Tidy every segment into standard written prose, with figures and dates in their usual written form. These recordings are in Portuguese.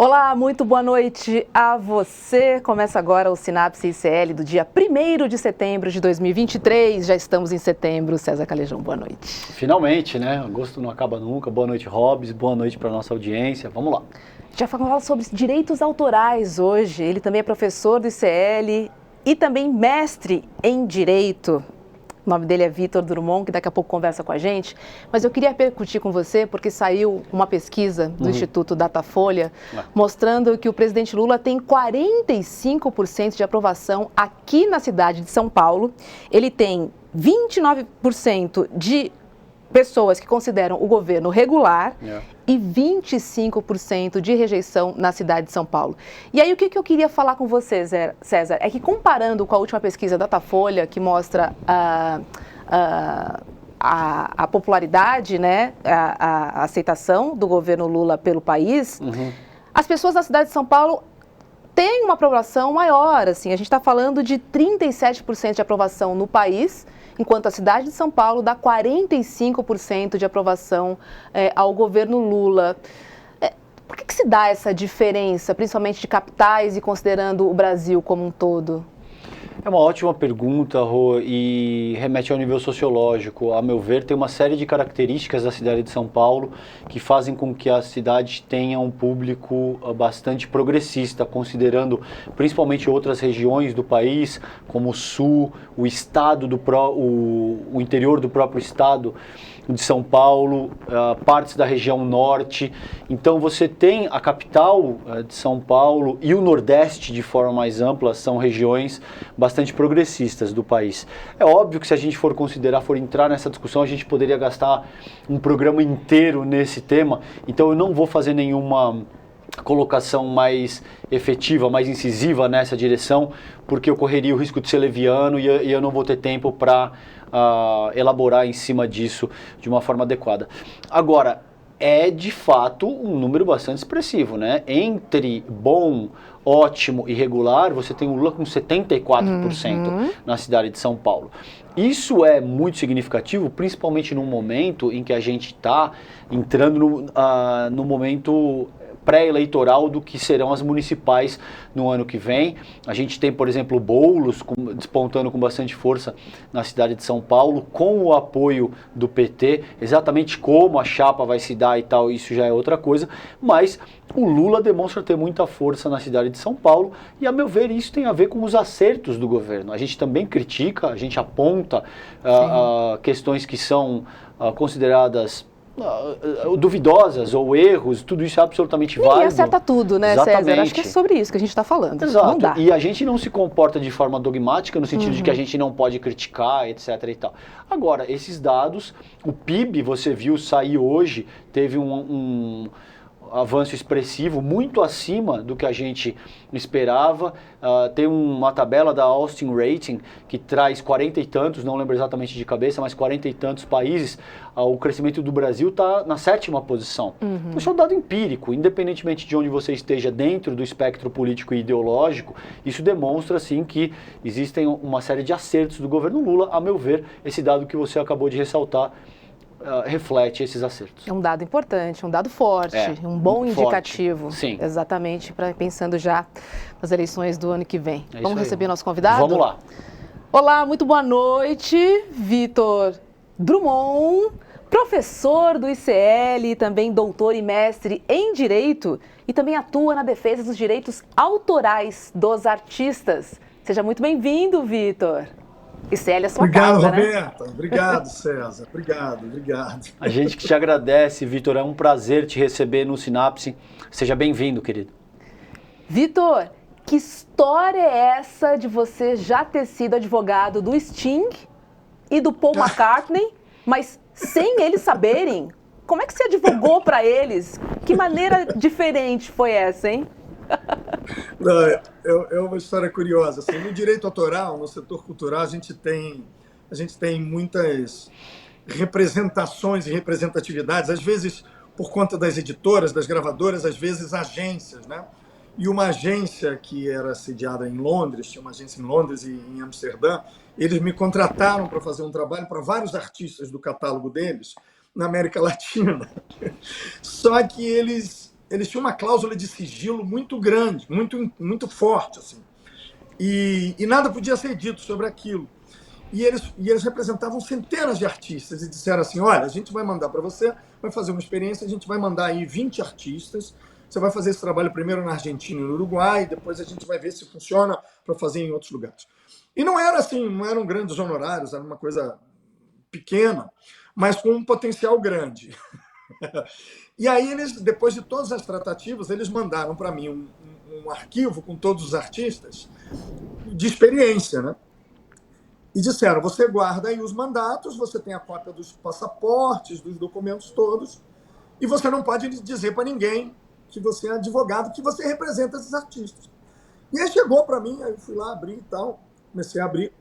Olá, muito boa noite a você. Começa agora o Sinapse ICL do dia 1º de setembro de 2023. Já estamos em setembro. César Calejão, boa noite. Finalmente, né? Agosto não acaba nunca. Boa noite, Hobbs. Boa noite para nossa audiência. Vamos lá. Já falamos sobre direitos autorais hoje. Ele também é professor do ICL e também mestre em Direito. O nome dele é Vitor Drummond, que daqui a pouco conversa com a gente. Mas eu queria repercutir com você, porque saiu uma pesquisa do Instituto Datafolha mostrando que o presidente Lula tem 45% de aprovação aqui na cidade de São Paulo. Ele tem 29% de pessoas que consideram o governo regular e 25% de rejeição na cidade de São Paulo. E aí o que eu queria falar com você, César, é que comparando com a última pesquisa da Datafolha, que mostra a popularidade, né, a aceitação do governo Lula pelo país, as pessoas da cidade de São Paulo têm uma aprovação maior. Assim, a gente está falando de 37% de aprovação no país, enquanto a cidade de São Paulo dá 45% de aprovação ao governo Lula. Por que se dá essa diferença, principalmente de capitais e considerando o Brasil como um todo? É uma ótima pergunta, Rô, e remete ao nível sociológico. A meu ver, tem uma série de características da cidade de São Paulo que fazem com que a cidade tenha um público bastante progressista, considerando principalmente outras regiões do país, como o Sul, o estado o interior do próprio estado de São Paulo, partes da região norte. Então você tem a capital de São Paulo e o Nordeste de forma mais ampla, são regiões bastante progressistas do país. É óbvio que se a gente for entrar nessa discussão, a gente poderia gastar um programa inteiro nesse tema, então eu não vou fazer nenhuma colocação mais efetiva, mais incisiva nessa direção, porque eu correria o risco de ser leviano e eu não vou ter tempo para elaborar em cima disso de uma forma adequada. Agora, é de fato um número bastante expressivo, né? Entre bom, ótimo e regular, você tem o Lula com 74% na cidade de São Paulo. Isso é muito significativo, principalmente num momento em que a gente está entrando no momento pré-eleitoral do que serão as municipais no ano que vem. A gente tem, por exemplo, o Boulos despontando com bastante força na cidade de São Paulo, com o apoio do PT, exatamente como a chapa vai se dar e tal, isso já é outra coisa, mas o Lula demonstra ter muita força na cidade de São Paulo e, a meu ver, isso tem a ver com os acertos do governo. A gente também critica, a gente aponta questões que são consideradas duvidosas ou erros, tudo isso é absolutamente válido. Ninguém acerta tudo, né, Exatamente. César? Acho que é sobre isso que a gente está falando. Exato. Não dá. E a gente não se comporta de forma dogmática, no sentido de que a gente não pode criticar, etc. e tal. Agora, esses dados, o PIB, você viu, sair hoje, teve um avanço expressivo, muito acima do que a gente esperava. Tem uma tabela da Austin Rating que traz 40 e tantos, não lembro exatamente de cabeça, mas 40 e tantos países. O crescimento do Brasil está na 7ª posição. Então, isso é um dado empírico, independentemente de onde você esteja dentro do espectro político e ideológico, isso demonstra, sim, que existem uma série de acertos do governo Lula. A meu ver, esse dado que você acabou de ressaltar reflete esses acertos. É um dado importante, um dado forte, um bom indicativo. Sim. Exatamente, pensando já nas eleições do ano que vem. Vamos receber nosso convidado? Vamos lá. Olá, muito boa noite, Vitor Drummond, professor do ICL, também doutor e mestre em Direito e também atua na defesa dos direitos autorais dos artistas. Seja muito bem-vindo, Vitor. ICL é sua Obrigado, casa, Roberta. né? Obrigado, César. Obrigado. A gente que te agradece, Vitor. É um prazer te receber no Sinapse. Seja bem-vindo, querido. Vitor, que história é essa de você já ter sido advogado do Sting e do Paul McCartney, mas sem eles saberem? Como é que você advogou para eles? Que maneira diferente foi essa, hein? Não, é uma história curiosa. Assim, no direito autoral, no setor cultural, a gente tem muitas representações e representatividades, às vezes por conta das editoras, das gravadoras, às vezes agências, né? E uma agência que era sediada em Londres, tinha uma agência em Londres e em Amsterdã, eles me contrataram para fazer um trabalho para vários artistas do catálogo deles na América Latina. Só que eles eles tinham uma cláusula de sigilo muito grande, muito forte, assim. E nada podia ser dito sobre aquilo. E eles representavam centenas de artistas e disseram assim, olha, a gente vai mandar para você, vai fazer uma experiência, a gente vai mandar aí 20 artistas, você vai fazer esse trabalho primeiro na Argentina e no Uruguai, depois a gente vai ver se funciona para fazer em outros lugares. E não era assim, não eram grandes honorários, era uma coisa pequena, mas com um potencial grande. E aí, eles, depois de todas as tratativas, eles mandaram para mim um arquivo com todos os artistas de experiência, né? E disseram, você guarda aí os mandatos, você tem a cópia dos passaportes, dos documentos todos, e você não pode dizer para ninguém que você é advogado, que você representa esses artistas. E aí chegou para mim, aí eu fui lá abrir e tal, comecei a abrir,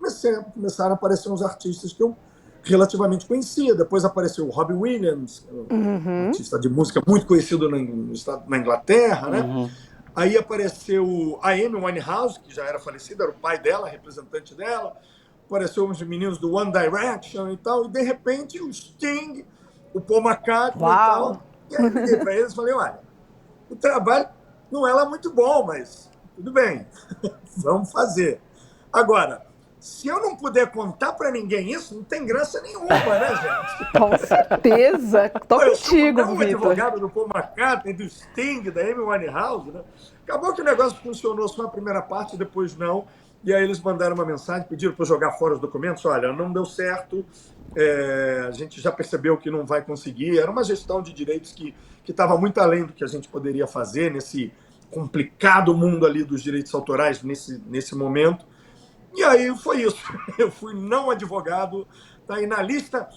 começaram a aparecer uns artistas que eu relativamente conhecia. Depois apareceu o Robbie Williams, um artista de música muito conhecido na Inglaterra, né? Uhum. Aí apareceu a Amy Winehouse, que já era falecida, era o pai dela, representante dela. Apareceu uns meninos do One Direction e tal, e de repente o Sting, o Paul McCartney e tal. E aí eu liguei para eles e falei, olha, o trabalho não é lá muito bom, mas tudo bem, vamos fazer. Agora, se eu não puder contar para ninguém isso, não tem graça nenhuma, né, gente? Com certeza. Tô contigo, Vitor. Eu sou advogado do Paul McCartney, do Sting, da Amy Winehouse, né? Acabou que o negócio funcionou só a primeira parte, depois não. E aí eles mandaram uma mensagem, pediram para eu jogar fora os documentos. Olha, não deu certo, a gente já percebeu que não vai conseguir. Era uma gestão de direitos que estava muito além do que a gente poderia fazer nesse complicado mundo ali dos direitos autorais nesse momento. E aí foi isso. Eu fui não advogado, tá aí na lista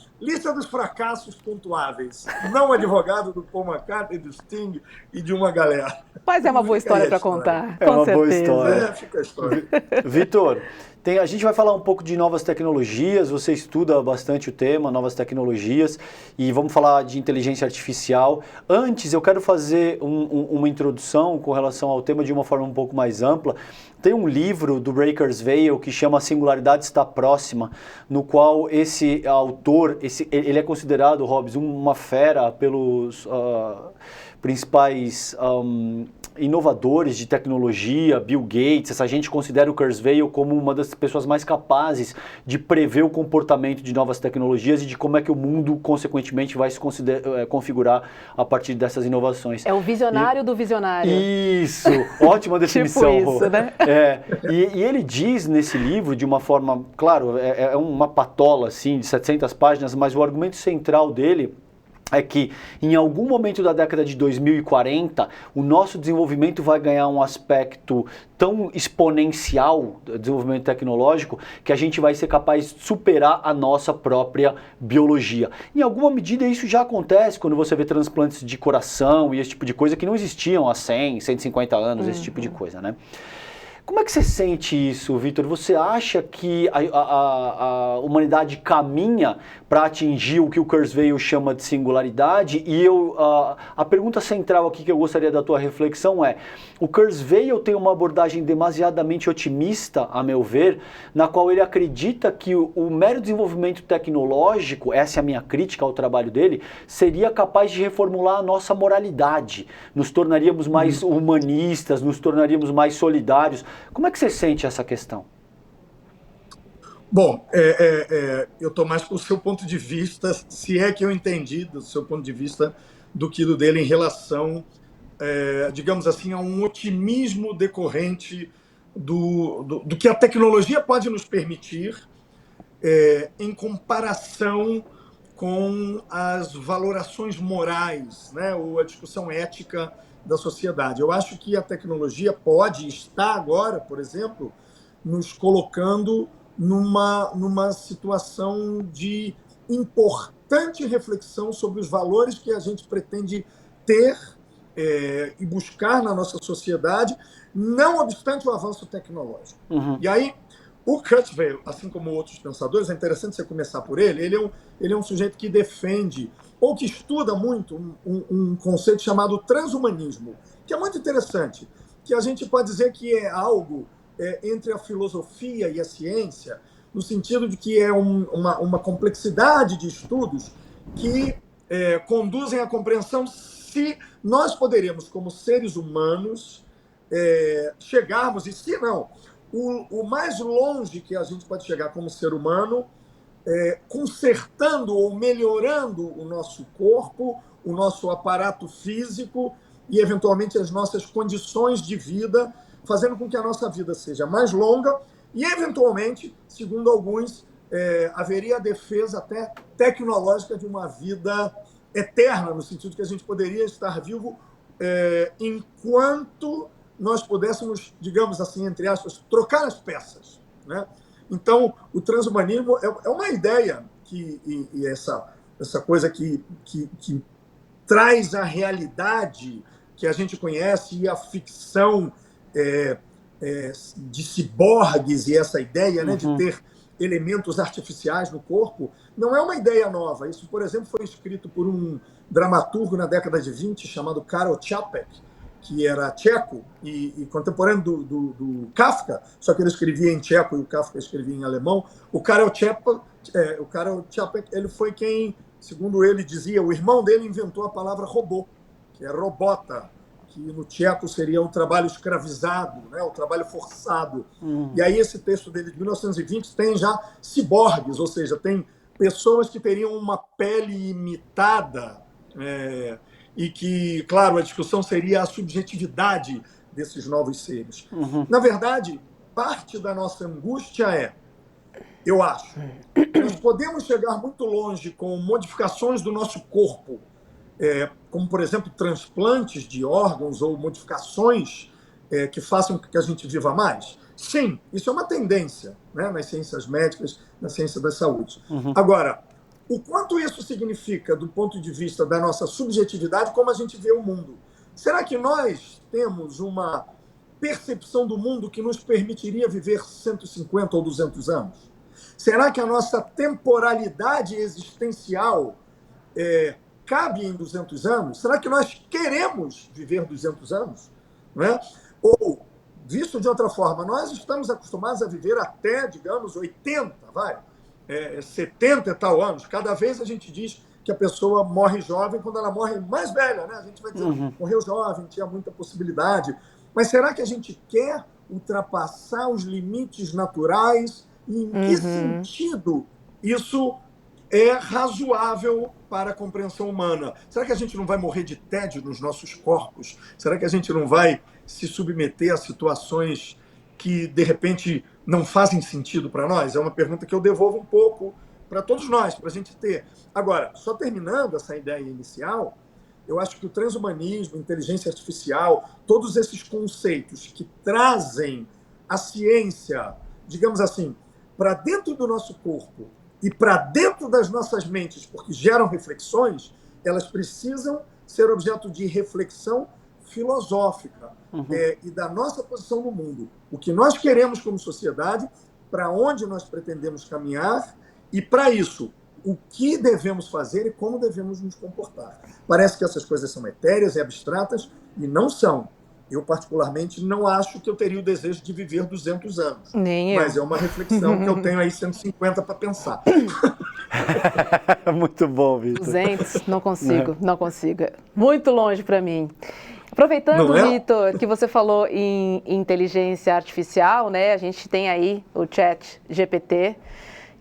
dos fracassos pontuáveis. Não advogado do Paul McCartney, do Sting e de uma galera. Mas é uma boa história para contar, É com uma certeza. boa história. Fica a história. Vitor, a gente vai falar um pouco de novas tecnologias, você estuda bastante o tema, novas tecnologias, e vamos falar de inteligência artificial. Antes, eu quero fazer uma introdução com relação ao tema de uma forma um pouco mais ampla. Tem um livro do Kurzweil que chama A Singularidade Está Próxima, no qual esse autor, ele é considerado, Hobbes, uma fera pelos principais inovadores de tecnologia, Bill Gates. Essa gente considera o Kurzweil como uma das pessoas mais capazes de prever o comportamento de novas tecnologias e de como é que o mundo, consequentemente, vai se configurar a partir dessas inovações. É o visionário do visionário. Isso! Ótima definição. Tipo isso, né? E ele diz nesse livro, de uma forma, claro, é uma patola assim, de 700 páginas, mas o argumento central dele é que em algum momento da década de 2040, o nosso desenvolvimento vai ganhar um aspecto tão exponencial, desenvolvimento tecnológico, que a gente vai ser capaz de superar a nossa própria biologia. Em alguma medida isso já acontece quando você vê transplantes de coração e esse tipo de coisa que não existiam há 100, 150 anos, esse tipo de coisa, né? Como é que você sente isso, Vitor? Você acha que a humanidade caminha para atingir o que o Kurzweil chama de singularidade? E a pergunta central aqui que eu gostaria da tua reflexão é: o Kurzweil tem uma abordagem demasiadamente otimista, a meu ver, na qual ele acredita que o mero desenvolvimento tecnológico, essa é a minha crítica ao trabalho dele, seria capaz de reformular a nossa moralidade. Nos tornaríamos mais humanistas, nos tornaríamos mais solidários. Como é que você sente essa questão? Bom, eu estou mais com o seu ponto de vista, se é que eu entendi do seu ponto de vista, do que do dele em relação, digamos assim, a um otimismo decorrente do que a tecnologia pode nos permitir em comparação com as valorações morais, né, ou a discussão ética da sociedade. Eu acho que a tecnologia pode estar agora, por exemplo, nos colocando numa situação de importante reflexão sobre os valores que a gente pretende ter e buscar na nossa sociedade, não obstante o avanço tecnológico. E aí, o Kurzweil, assim como outros pensadores, é interessante você começar por ele, ele é um sujeito que defende ou que estuda muito um conceito chamado transhumanismo, que é muito interessante, que a gente pode dizer que é algo entre a filosofia e a ciência, no sentido de que é uma complexidade de estudos que conduzem à compreensão se nós poderemos, como seres humanos, chegarmos, e se não, o mais longe que a gente pode chegar como ser humano, consertando ou melhorando o nosso corpo, o nosso aparato físico e, eventualmente, as nossas condições de vida, fazendo com que a nossa vida seja mais longa e, eventualmente, segundo alguns, haveria a defesa até tecnológica de uma vida eterna, no sentido que a gente poderia estar vivo enquanto nós pudéssemos, digamos assim, entre aspas, trocar as peças, né? Então, o transhumanismo é uma ideia e essa coisa que traz a realidade que a gente conhece e a ficção de ciborgues e essa ideia, né, de ter elementos artificiais no corpo, não é uma ideia nova. Isso, por exemplo, foi escrito por um dramaturgo na década de 20 chamado Karol Čapek, que era tcheco e contemporâneo do Kafka, só que ele escrevia em tcheco e o Kafka escrevia em alemão. O Karol Čapek, ele foi quem, segundo ele dizia, o irmão dele inventou a palavra robô, que é robota, que no tcheco seria um trabalho escravizado, né, o trabalho forçado. E aí esse texto dele de 1920 tem já ciborgues, ou seja, tem pessoas que teriam uma pele imitada, e que, claro, a discussão seria a subjetividade desses novos seres. Na verdade, parte da nossa angústia eu acho, nós podemos chegar muito longe com modificações do nosso corpo, como, por exemplo, transplantes de órgãos ou modificações que façam com que a gente viva mais. Sim, isso é uma tendência, né, nas ciências médicas, na ciência da saúde. Agora, o quanto isso significa do ponto de vista da nossa subjetividade, como a gente vê o mundo? Será que nós temos uma percepção do mundo que nos permitiria viver 150 ou 200 anos? Será que a nossa temporalidade existencial cabe em 200 anos? Será que nós queremos viver 200 anos? Não é? Ou, visto de outra forma, nós estamos acostumados a viver até, digamos, 80, 70 e tal anos. Cada vez a gente diz que a pessoa morre jovem quando ela morre mais velha, né? A gente vai dizer, morreu jovem, tinha muita possibilidade. Mas será que a gente quer ultrapassar os limites naturais? E em que sentido isso é razoável para a compreensão humana? Será que a gente não vai morrer de tédio nos nossos corpos? Será que a gente não vai se submeter a situações que, de repente, não fazem sentido para nós? É uma pergunta que eu devolvo um pouco para todos nós, para a gente ter. Agora, só terminando essa ideia inicial, eu acho que o transhumanismo, inteligência artificial, todos esses conceitos que trazem a ciência, digamos assim, para dentro do nosso corpo e para dentro das nossas mentes, porque geram reflexões, elas precisam ser objeto de reflexão filosófica e da nossa posição no mundo. O que nós queremos como sociedade, para onde nós pretendemos caminhar e, para isso, o que devemos fazer e como devemos nos comportar. Parece que essas coisas são etéreas e abstratas e não são. Eu, particularmente, não acho que eu teria o desejo de viver 200 anos. Nem eu. Mas é uma reflexão que eu tenho aí 150 para pensar. Muito bom, Vitor. 200, não consigo, não consigo. Muito longe para mim. Aproveitando, Vitor, que você falou em inteligência artificial, né? A gente tem aí o Chat GPT,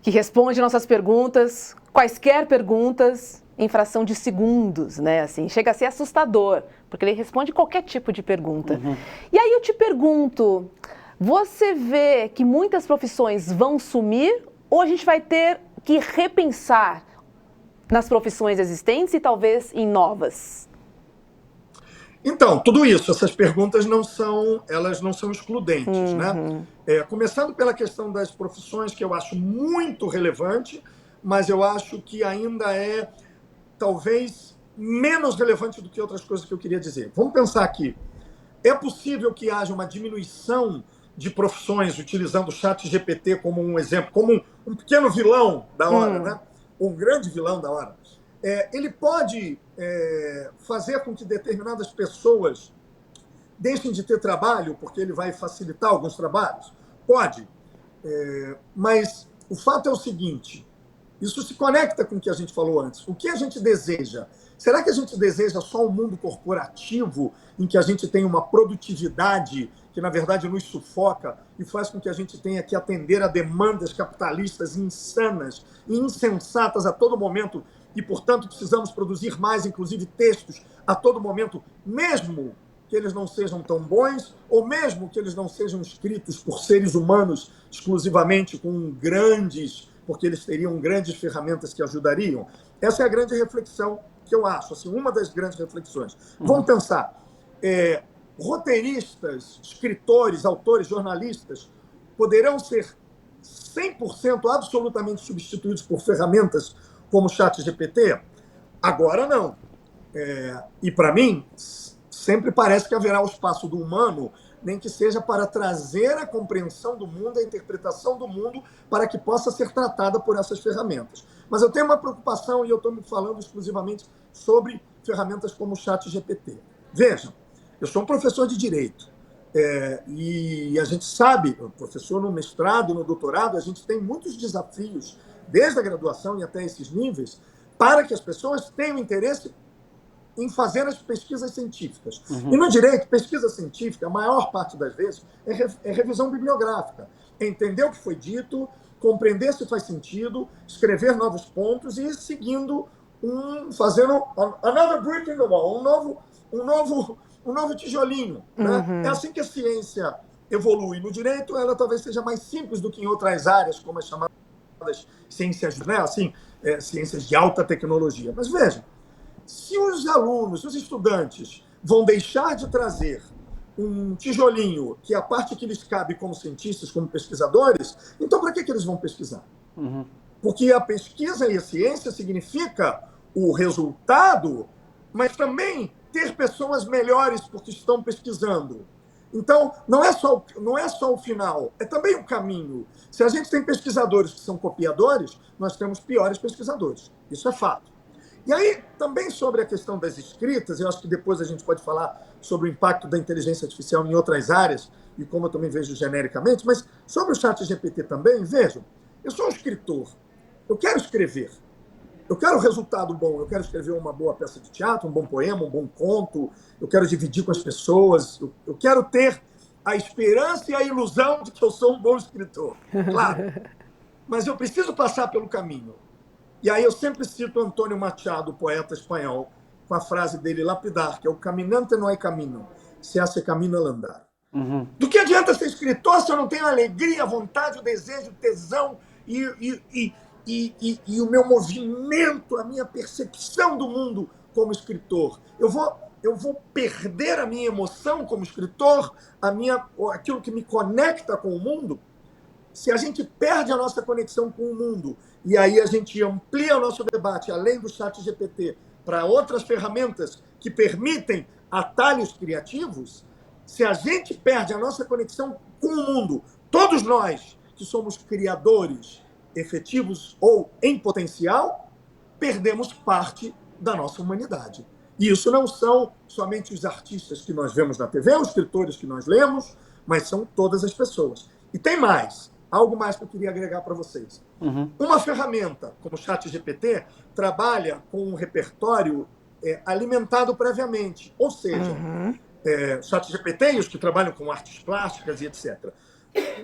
que responde nossas perguntas, quaisquer perguntas, em fração de segundos, né? Assim, chega a ser assustador, porque ele responde qualquer tipo de pergunta. E aí eu te pergunto, você vê que muitas profissões vão sumir ou a gente vai ter que repensar nas profissões existentes e talvez em novas? Então, tudo isso, essas perguntas elas não são excludentes, né? Começando pela questão das profissões, que eu acho muito relevante, mas eu acho que ainda é talvez menos relevante do que outras coisas que eu queria dizer. Vamos pensar aqui. É possível que haja uma diminuição de profissões utilizando o chat GPT como um exemplo, como um pequeno vilão da hora, né? Um grande vilão da hora. Ele pode fazer com que determinadas pessoas deixem de ter trabalho, porque ele vai facilitar alguns trabalhos? Pode. Mas o fato é o seguinte, Isso se conecta com o que a gente falou antes. O que a gente deseja? Será que a gente deseja só um mundo corporativo em que a gente tem uma produtividade que, na verdade, nos sufoca e faz com que a gente tenha que atender a demandas capitalistas insanas e insensatas a todo momento e, portanto, precisamos produzir mais, inclusive textos, a todo momento, mesmo que eles não sejam tão bons, ou mesmo que eles não sejam escritos por seres humanos exclusivamente com grandes, porque eles teriam grandes ferramentas que ajudariam? Essa é a grande reflexão que eu acho, assim, uma das grandes reflexões. Vamos pensar, roteiristas, escritores, autores, jornalistas poderão ser 100% absolutamente substituídos por ferramentas como o ChatGPT? Agora não. E para mim, sempre parece que haverá o espaço do humano, nem que seja para trazer a compreensão do mundo, a interpretação do mundo, para que possa ser tratada por essas ferramentas. Mas eu tenho uma preocupação, e eu estou me falando exclusivamente sobre ferramentas como o ChatGPT. Vejam, eu sou um professor de direito, e a gente sabe, professor no mestrado, no doutorado, a gente tem muitos desafios, desde a graduação e até esses níveis, para que as pessoas tenham interesse em fazer as pesquisas científicas. E no direito, pesquisa científica, a maior parte das vezes, é revisão bibliográfica. É entender o que foi dito, compreender se faz sentido, escrever novos pontos e ir seguindo, fazendo another brick in the wall, um novo tijolinho. Né? É assim que a ciência evolui. No direito, ela talvez seja mais simples do que em outras áreas, como as chamadas ciências, né? Assim, ciências de alta tecnologia. Mas vejam, se os alunos, os estudantes, vão deixar de trazer um tijolinho, que é a parte que lhes cabe como cientistas, como pesquisadores, então para que eles vão pesquisar? Porque a pesquisa e a ciência significa o resultado, mas também ter pessoas melhores porque estão pesquisando. Então, não é só o final, é também o caminho. Se a gente tem pesquisadores que são copiadores, nós temos piores pesquisadores. Isso é fato. E aí, também sobre a questão das escritas, eu acho que depois a gente pode falar sobre o impacto da inteligência artificial em outras áreas, e como eu também vejo genericamente, mas sobre o ChatGPT também, vejam, eu sou um escritor, eu quero escrever, eu quero resultado bom, eu quero escrever uma boa peça de teatro, um bom poema, um bom conto, eu quero dividir com as pessoas, eu quero ter a esperança e a ilusão de que eu sou um bom escritor, claro. Mas eu preciso passar pelo caminho. E aí eu sempre cito Antônio Machado, poeta espanhol, com a frase dele lapidar, que é o caminante não é caminho, se hace camino al andar. Do que adianta ser escritor se eu não tenho a alegria, a vontade, o desejo, o tesão e o meu movimento, a minha percepção do mundo como escritor? Eu vou perder a minha emoção como escritor, aquilo que me conecta com o mundo? Se a gente perde a nossa conexão com o mundo e aí a gente amplia o nosso debate, além do ChatGPT, para outras ferramentas que permitem atalhos criativos, se a gente perde a nossa conexão com o mundo, todos nós que somos criadores efetivos ou em potencial, perdemos parte da nossa humanidade. E isso não são somente os artistas que nós vemos na TV, os escritores que nós lemos, mas são todas as pessoas. E tem mais. Algo mais que eu queria agregar para vocês. Uma ferramenta como o ChatGPT trabalha com um repertório alimentado previamente. Ou seja, ChatGPT e os que trabalham com artes plásticas e etc.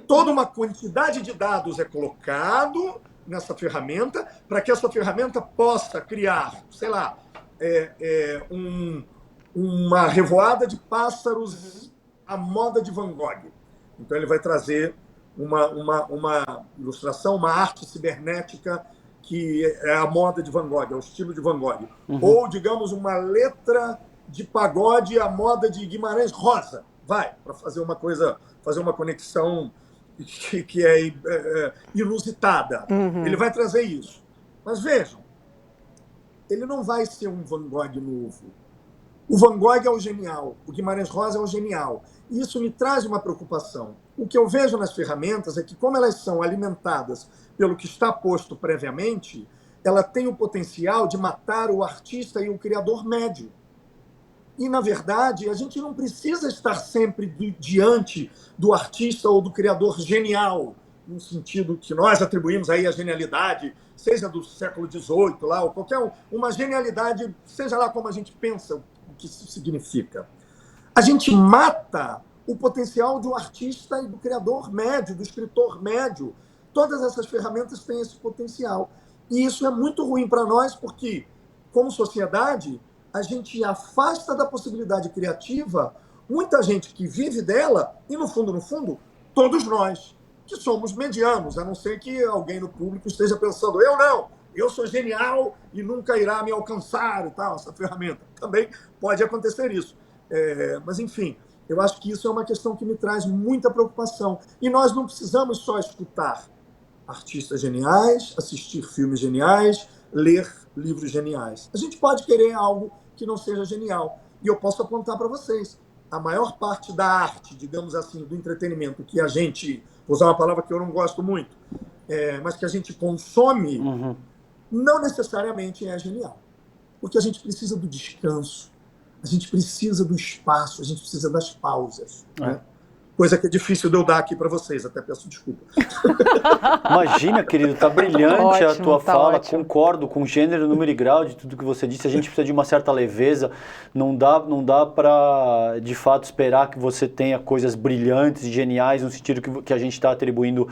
Toda uma quantidade de dados é colocado nessa ferramenta para que essa ferramenta possa criar, sei lá, uma revoada de pássaros à moda de Van Gogh. Então ele vai trazer uma ilustração, uma arte cibernética que é a moda de Van Gogh, é o estilo de Van Gogh. Ou, digamos, uma letra de pagode à moda de Guimarães Rosa. Vai, para fazer uma conexão que é inusitada. Ele vai trazer isso. Mas vejam, ele não vai ser um Van Gogh novo. O Van Gogh é o genial, o Guimarães Rosa é o genial. E isso me traz uma preocupação. O que eu vejo nas ferramentas é que, como elas são alimentadas pelo que está posto previamente, ela tem o potencial de matar o artista e o criador médio. E, na verdade, a gente não precisa estar sempre diante do artista ou do criador genial. num sentido que nós atribuímos aí a genialidade, seja do século XVIII, lá, ou qualquer uma genialidade, seja lá como a gente pensa o que isso significa. A gente mata o potencial do artista e do criador médio, do escritor médio. Todas essas ferramentas têm esse potencial. E isso é muito ruim para nós, porque, como sociedade, a gente afasta da possibilidade criativa muita gente que vive dela e, no fundo, todos nós, que somos medianos, a não ser que alguém no público esteja pensando, eu não, eu sou genial e nunca irá me alcançar e tal, essa ferramenta. Também pode acontecer isso. Mas, enfim, eu acho que isso é uma questão que me traz muita preocupação. E nós não precisamos só escutar artistas geniais, assistir filmes geniais, ler livros geniais. A gente pode querer algo que não seja genial. E eu posso apontar para vocês, a maior parte da arte, digamos assim, do entretenimento que a gente, vou usar uma palavra que eu não gosto muito, mas que a gente consome, não necessariamente é genial. Porque a gente precisa do descanso, a gente precisa do espaço, a gente precisa das pausas. Né? Coisa que é difícil de eu dar aqui para vocês, até peço desculpa. Imagina, querido, tá brilhante ótimo, a tua tá fala, ótimo. concordo com gênero, número e grau de tudo que você disse, a gente precisa de uma certa leveza, não dá para, de fato, esperar que você tenha coisas brilhantes e geniais no sentido que a gente está atribuindo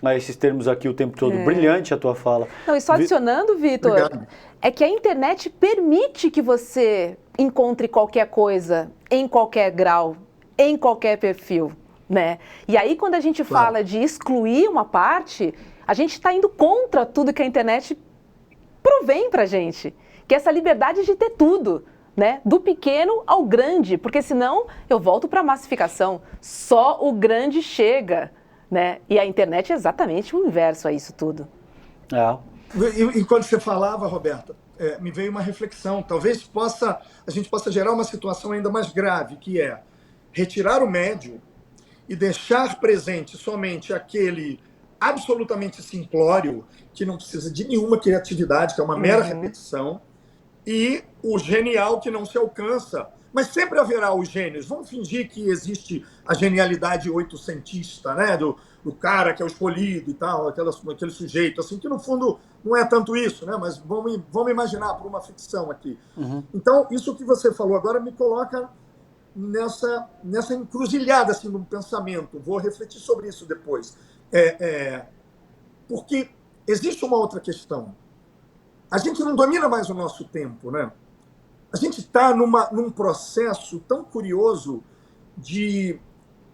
a esses termos aqui o tempo todo. Brilhante a tua fala. Não, e só adicionando, Vitor, é que a internet permite que você encontre qualquer coisa, em qualquer grau, em qualquer perfil, né? E aí, quando a gente fala de excluir uma parte, a gente está indo contra tudo que a internet provém pra gente, que é essa liberdade de ter tudo, né? Do pequeno ao grande, porque senão eu volto para a massificação, só o grande chega, né? E a internet é exatamente o inverso a isso tudo. E quando você falava, Roberta, me veio uma reflexão. Talvez a gente possa gerar uma situação ainda mais grave, que é retirar o médio e deixar presente somente aquele absolutamente simplório, que não precisa de nenhuma criatividade, que é uma mera repetição, e o genial que não se alcança. Mas sempre haverá os gênios. Vamos fingir que existe a genialidade oitocentista, né? Do cara que é o escolhido e tal, aquele sujeito, assim, que no fundo não é tanto isso, né? Mas vamos imaginar por uma ficção aqui. Então, isso que você falou agora me coloca nessa encruzilhada assim, no pensamento. Vou refletir sobre isso depois. Porque existe uma outra questão. A gente não domina mais o nosso tempo, né? A gente está num processo tão curioso de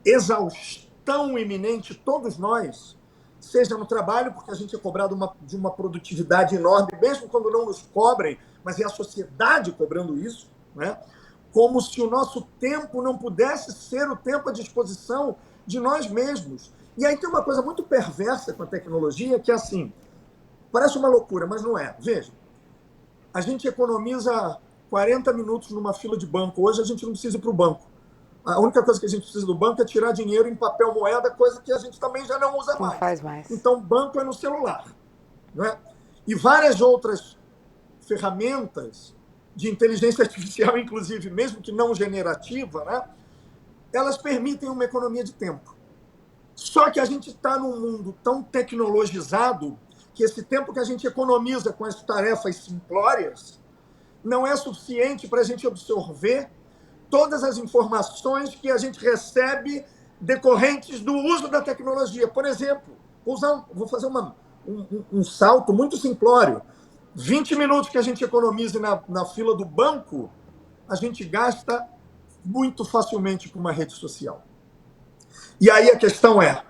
exaustão iminente, todos nós, seja no trabalho, porque a gente é cobrado de uma produtividade enorme, mesmo quando não nos cobrem, mas é a sociedade cobrando isso, né? Como se o nosso tempo não pudesse ser o tempo à disposição de nós mesmos. E aí tem uma coisa muito perversa com a tecnologia, que é assim, parece uma loucura, mas não é. Veja, a gente economiza 40 minutos numa fila de banco. Hoje a gente não precisa ir para o banco. A única coisa que a gente precisa do banco é tirar dinheiro em papel moeda, coisa que a gente também já não usa mais. Não faz mais. Então, banco é no celular. Não é? E várias outras ferramentas de inteligência artificial, inclusive, mesmo que não generativa, né? Elas permitem uma economia de tempo. Só que a gente está num mundo tão tecnologizado que esse tempo que a gente economiza com as tarefas simplórias não é suficiente para a gente absorver todas as informações que a gente recebe decorrentes do uso da tecnologia. Por exemplo, vou fazer um salto muito simplório. 20 minutos que a gente economiza na fila do banco, a gente gasta muito facilmente com uma rede social. E aí a questão é,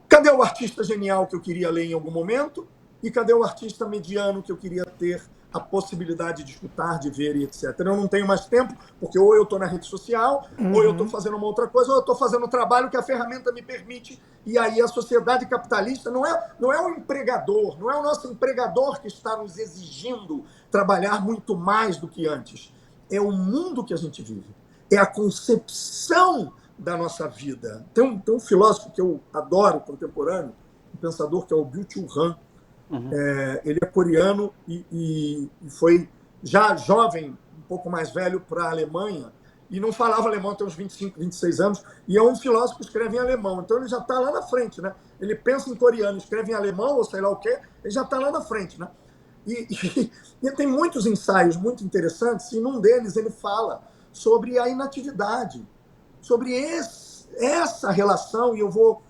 cadê o artista genial que eu queria ler em algum momento? E cadê o artista mediano que eu queria ter a possibilidade de escutar, de ver e etc. Eu não tenho mais tempo, porque ou eu estou na rede social, ou eu estou fazendo uma outra coisa, ou eu estou fazendo o trabalho que a ferramenta me permite. E aí a sociedade capitalista não é o empregador, não é o nosso empregador que está nos exigindo trabalhar muito mais do que antes. É o mundo que a gente vive. É a concepção da nossa vida. Tem um filósofo que eu adoro, contemporâneo, um pensador que é o Byung-Chul Han. Ele é coreano e foi já jovem, um pouco mais velho, para a Alemanha, e não falava alemão até uns 25, 26 anos, e é um filósofo que escreve em alemão, então ele já está lá na frente, né? Ele pensa em coreano, escreve em alemão, ou sei lá o quê, ele já está lá na frente, né? E tem muitos ensaios muito interessantes, e num deles ele fala sobre a inatividade, sobre essa relação, e eu vou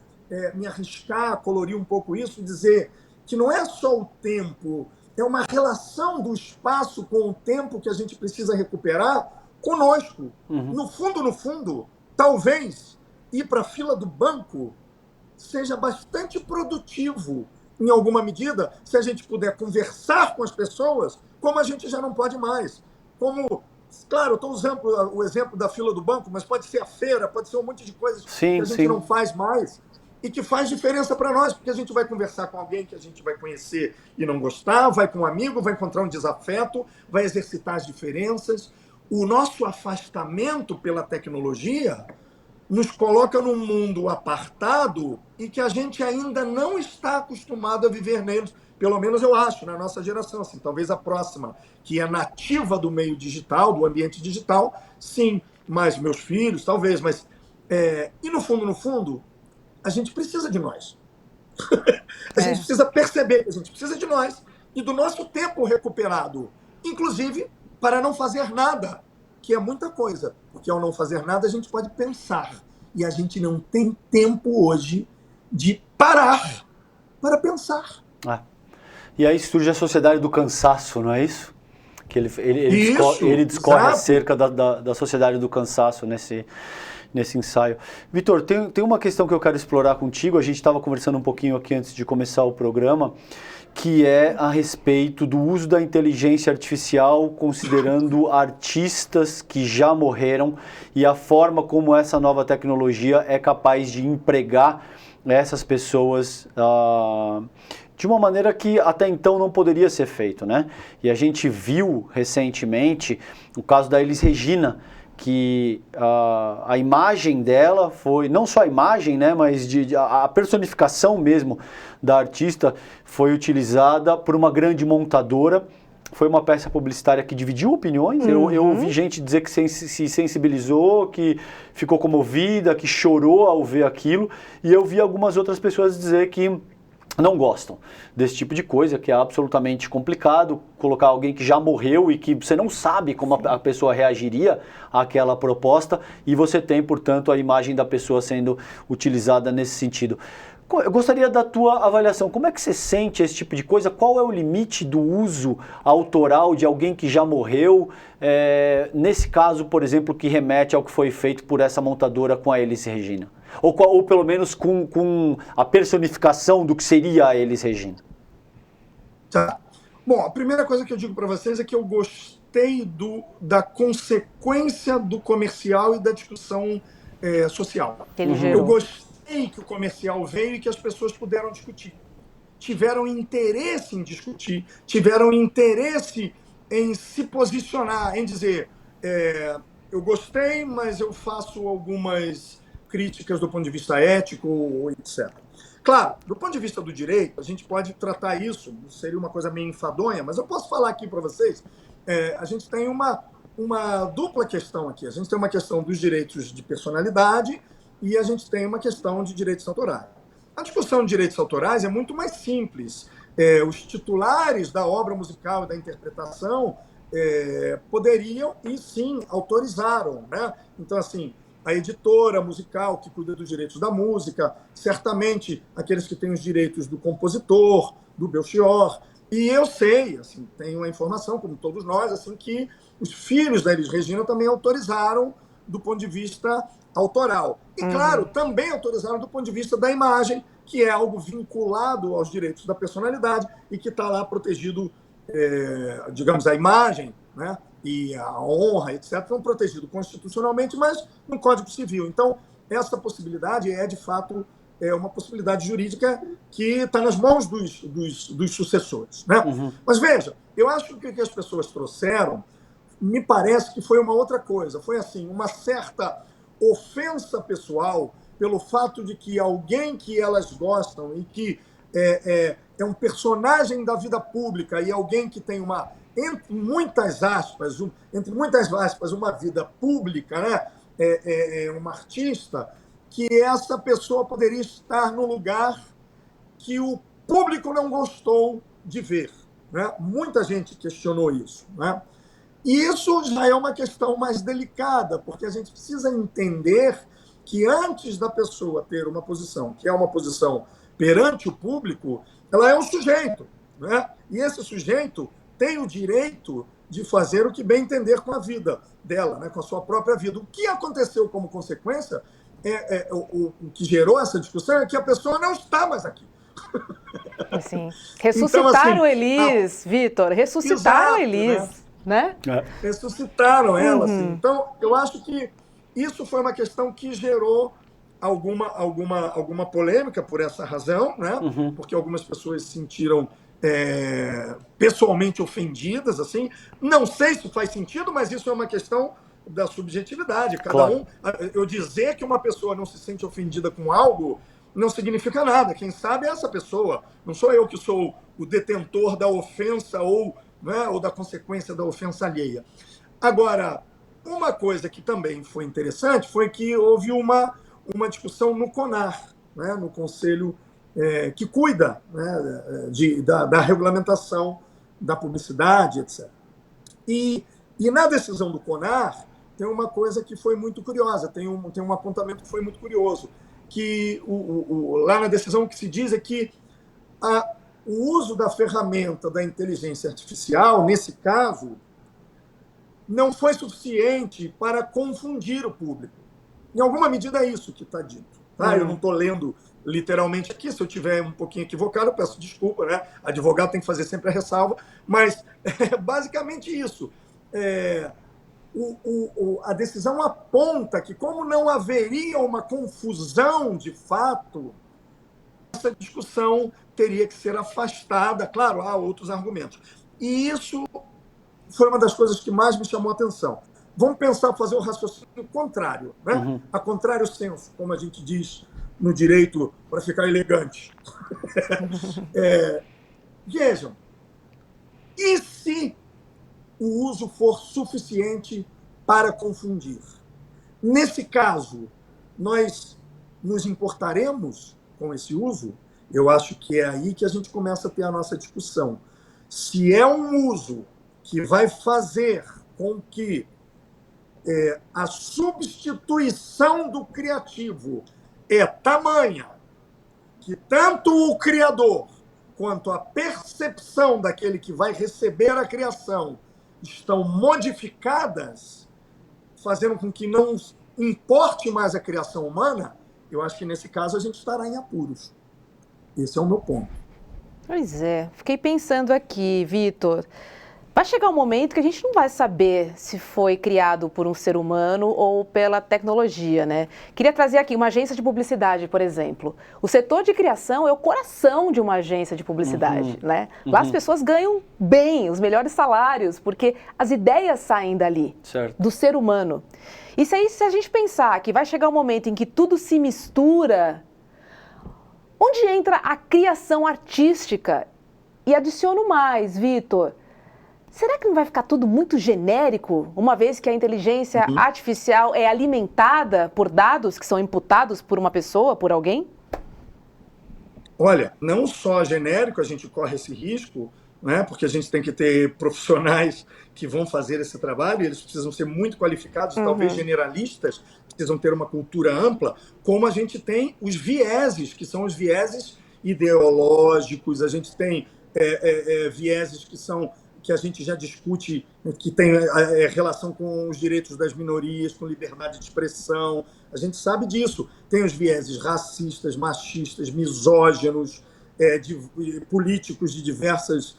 me arriscar a colorir um pouco isso, e dizer que não é só o tempo, é uma relação do espaço com o tempo que a gente precisa recuperar conosco. No fundo, talvez ir para a fila do banco seja bastante produtivo, em alguma medida, se a gente puder conversar com as pessoas, como a gente já não pode mais. Claro, eu estou usando o exemplo da fila do banco, mas pode ser a feira, pode ser um monte de coisas que a gente não faz mais e que faz diferença para nós, porque a gente vai conversar com alguém que a gente vai conhecer e não gostar, vai com um amigo, vai encontrar um desafeto, vai exercitar as diferenças. O nosso afastamento pela tecnologia nos coloca num mundo apartado e que a gente ainda não está acostumado a viver neles, pelo menos eu acho, na nossa geração. Assim, talvez a próxima, que é nativa do meio digital, do ambiente digital, sim, mas meus filhos, talvez, mas... e no fundo, a gente precisa de nós. A gente precisa perceber que a gente precisa de nós e do nosso tempo recuperado, inclusive para não fazer nada, que é muita coisa, porque ao não fazer nada a gente pode pensar, e a gente não tem tempo hoje de parar para pensar. E aí surge a sociedade do cansaço, não é isso? Que ele discorre acerca da sociedade do cansaço nesse ensaio. Vitor, tem uma questão que eu quero explorar contigo, a gente estava conversando um pouquinho aqui antes de começar o programa, que é a respeito do uso da inteligência artificial, considerando artistas que já morreram e a forma como essa nova tecnologia é capaz de empregar essas pessoas de uma maneira que até então não poderia ser feito, né? E a gente viu recentemente o caso da Elis Regina, que a imagem dela foi, não só a imagem, né, mas a personificação mesmo da artista foi utilizada por uma grande montadora. Foi uma peça publicitária que dividiu opiniões. Eu ouvi gente dizer que se sensibilizou, que ficou comovida, que chorou ao ver aquilo, e eu vi algumas outras pessoas dizer que não gostam desse tipo de coisa, que é absolutamente complicado colocar alguém que já morreu e que você não sabe como a pessoa reagiria àquela proposta, e você tem, portanto, a imagem da pessoa sendo utilizada nesse sentido. Eu gostaria da tua avaliação. Como é que você sente esse tipo de coisa? Qual é o limite do uso autoral de alguém que já morreu? Nesse caso, por exemplo, que remete ao que foi feito por essa montadora com a Elis Regina. Ou pelo menos com a personificação do que seria a Elis Regina. Tá. Bom, a primeira coisa que eu digo para vocês é que eu gostei da consequência do comercial e da discussão social. Eu gostei que o comercial veio e que as pessoas puderam discutir. Tiveram interesse em discutir, tiveram interesse em se posicionar, em dizer eu gostei, mas eu faço algumas críticas do ponto de vista ético, etc. Claro, do ponto de vista do direito, a gente pode tratar isso, seria uma coisa meio enfadonha, mas eu posso falar aqui para vocês, a gente tem uma dupla questão aqui. A gente tem uma questão dos direitos de personalidade e a gente tem uma questão de direitos autorais. A discussão de direitos autorais é muito mais simples. Os titulares da obra musical e da interpretação poderiam e sim autorizaram, né? Então, assim, a editora musical que cuida dos direitos da música, certamente aqueles que têm os direitos do compositor, do Belchior. E eu sei, assim, tenho a informação, como todos nós, assim, que os filhos da Elis Regina também autorizaram do ponto de vista autoral. E, claro, também autorizaram do ponto de vista da imagem, que é algo vinculado aos direitos da personalidade e que está lá protegido, digamos, a imagem, né, e a honra, etc., estão protegidos constitucionalmente, mas no Código Civil. Então, essa possibilidade de fato, uma possibilidade jurídica que está nas mãos dos sucessores, né? Mas, veja, eu acho que o que as pessoas trouxeram me parece que foi uma outra coisa. Foi, assim, uma certa ofensa pessoal pelo fato de que alguém que elas gostam e que é um personagem da vida pública e alguém que tem uma entre muitas aspas, uma vida pública, né? Uma artista, que essa pessoa poderia estar no lugar que o público não gostou de ver, né? Muita gente questionou isso, né? E isso já é uma questão mais delicada, porque a gente precisa entender que antes da pessoa ter uma posição, que é uma posição perante o público, ela é um sujeito, né? E esse sujeito tem o direito de fazer o que bem entender com a vida dela, né? Com a sua própria vida. O que aconteceu como consequência, o que gerou essa discussão, é que a pessoa não está mais aqui. Assim, ressuscitaram Elis, Vitor, ressuscitaram Elis, né? Ressuscitaram ela, assim. Então, eu acho que isso foi uma questão que gerou alguma polêmica por essa razão, né? Porque algumas pessoas se sentiram pessoalmente ofendidas, assim. Não sei se faz sentido, mas isso é uma questão da subjetividade. Eu dizer que uma pessoa não se sente ofendida com algo não significa nada. Quem sabe é essa pessoa. Não sou eu que sou o detentor da ofensa ou da consequência da ofensa alheia. Agora, uma coisa que também foi interessante foi que houve uma discussão no CONAR, né, no Conselho que cuida, né, da regulamentação da publicidade, etc. E na decisão do CONAR tem uma coisa que foi muito curiosa, tem um apontamento que foi muito curioso, que lá na decisão o que se diz é que o uso da ferramenta da inteligência artificial, nesse caso, não foi suficiente para confundir o público. Em alguma medida é isso que está dito. Tá? Eu não estou lendo literalmente aqui, se eu estiver um pouquinho equivocado, eu peço desculpa, né? Advogado tem que fazer sempre a ressalva, mas é basicamente isso. A decisão aponta que, como não haveria uma confusão de fato, essa discussão teria que ser afastada. Claro, há outros argumentos. E isso foi uma das coisas que mais me chamou a atenção. Vamos pensar, fazer o raciocínio contrário, né? A contrário senso, como a gente diz no direito, para ficar elegante. Vejam, e se o uso for suficiente para confundir? Nesse caso, nós nos importaremos com esse uso? Eu acho que é aí que a gente começa a ter a nossa discussão. Se é um uso que vai fazer com que a substituição do criativo é tamanha que tanto o criador quanto a percepção daquele que vai receber a criação estão modificadas, fazendo com que não importe mais a criação humana, eu acho que nesse caso a gente estará em apuros. Esse é o meu ponto. Pois é, fiquei pensando aqui, Vitor. Vai chegar um momento que a gente não vai saber se foi criado por um ser humano ou pela tecnologia, né? Queria trazer aqui uma agência de publicidade, por exemplo. O setor de criação é o coração de uma agência de publicidade, né? Lá as pessoas ganham bem, os melhores salários, porque as ideias saem dali, do ser humano. E se a gente pensar que vai chegar um momento em que tudo se mistura, onde entra a criação artística? E adiciono mais, Vitor. Será que não vai ficar tudo muito genérico, uma vez que a inteligência artificial é alimentada por dados que são imputados por uma pessoa, por alguém? Olha, não só genérico, a gente corre esse risco, né, porque a gente tem que ter profissionais que vão fazer esse trabalho, eles precisam ser muito qualificados, talvez generalistas, precisam ter uma cultura ampla, como a gente tem os vieses, que são os vieses ideológicos, a gente tem vieses que a gente já discute, que tem relação com os direitos das minorias, com liberdade de expressão. A gente sabe disso. Tem os vieses racistas, machistas, misóginos, políticos de diversas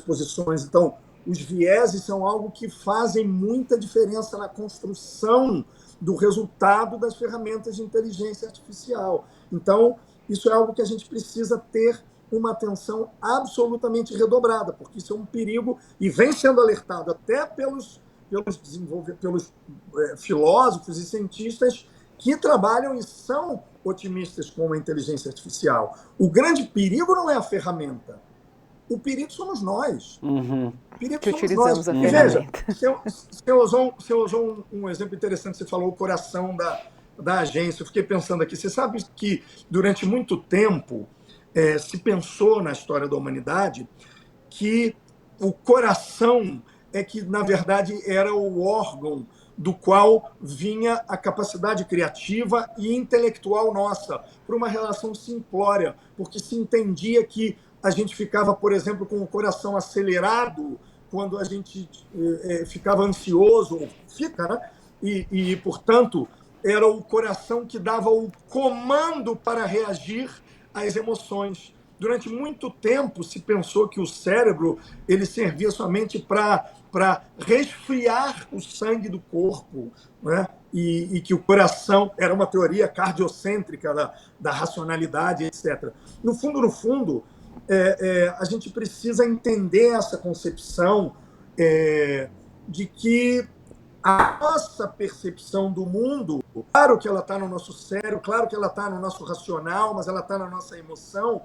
posições. Então, os vieses são algo que fazem muita diferença na construção do resultado das ferramentas de inteligência artificial. Então, isso é algo que a gente precisa ter uma atenção absolutamente redobrada, porque isso é um perigo e vem sendo alertado até pelos filósofos e cientistas que trabalham e são otimistas com a inteligência artificial. O grande perigo não é a ferramenta. O perito somos nós. Uhum. O perito Que somos utilizamos nós. a E veja, ferramenta. você usou um exemplo interessante, você falou o coração da agência. Eu fiquei pensando aqui, você sabe que durante muito tempo se pensou na história da humanidade que o coração é que, na verdade, era o órgão do qual vinha a capacidade criativa e intelectual nossa, por uma relação simplória, porque se entendia que a gente ficava, por exemplo, com o coração acelerado quando a gente ficava ansioso, ou fica, né? Portanto, era o coração que dava o comando para reagir às emoções. Durante muito tempo se pensou que o cérebro ele servia somente para resfriar o sangue do corpo, né? E que o coração era uma teoria cardiocêntrica da racionalidade, etc. No fundo, a gente precisa entender essa concepção de que a nossa percepção do mundo, claro que ela está no nosso cérebro, claro que ela está no nosso racional, mas ela está na nossa emoção.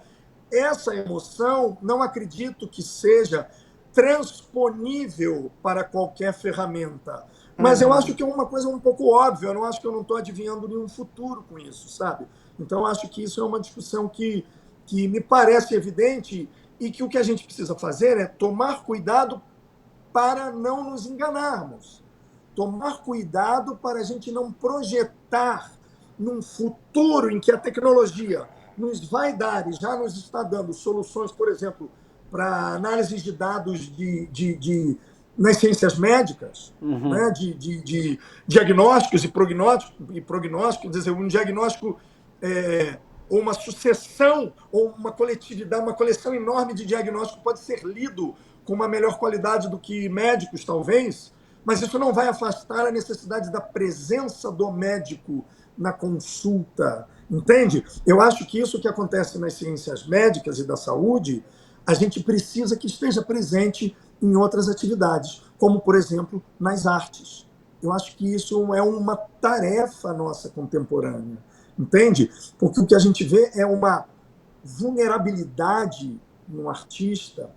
Essa emoção, não acredito que seja transponível para qualquer ferramenta. Mas eu acho que é uma coisa um pouco óbvia, eu não acho que eu não estou adivinhando nenhum futuro com isso, sabe? Então, eu acho que isso é uma discussão que me parece evidente e que o que a gente precisa fazer é tomar cuidado para não nos enganarmos. Tomar cuidado para a gente não projetar num futuro em que a tecnologia nos vai dar e já nos está dando soluções, por exemplo, para análise de dados nas ciências médicas, né, de diagnósticos e prognósticos, quer dizer, um diagnóstico ou uma sucessão, ou uma coletividade, uma coleção enorme de diagnósticos pode ser lido com uma melhor qualidade do que médicos, talvez, mas isso não vai afastar a necessidade da presença do médico na consulta, entende? Eu acho que isso que acontece nas ciências médicas e da saúde, a gente precisa que esteja presente em outras atividades, como, por exemplo, nas artes. Eu acho que isso é uma tarefa nossa contemporânea, entende? Porque o que a gente vê é uma vulnerabilidade no artista,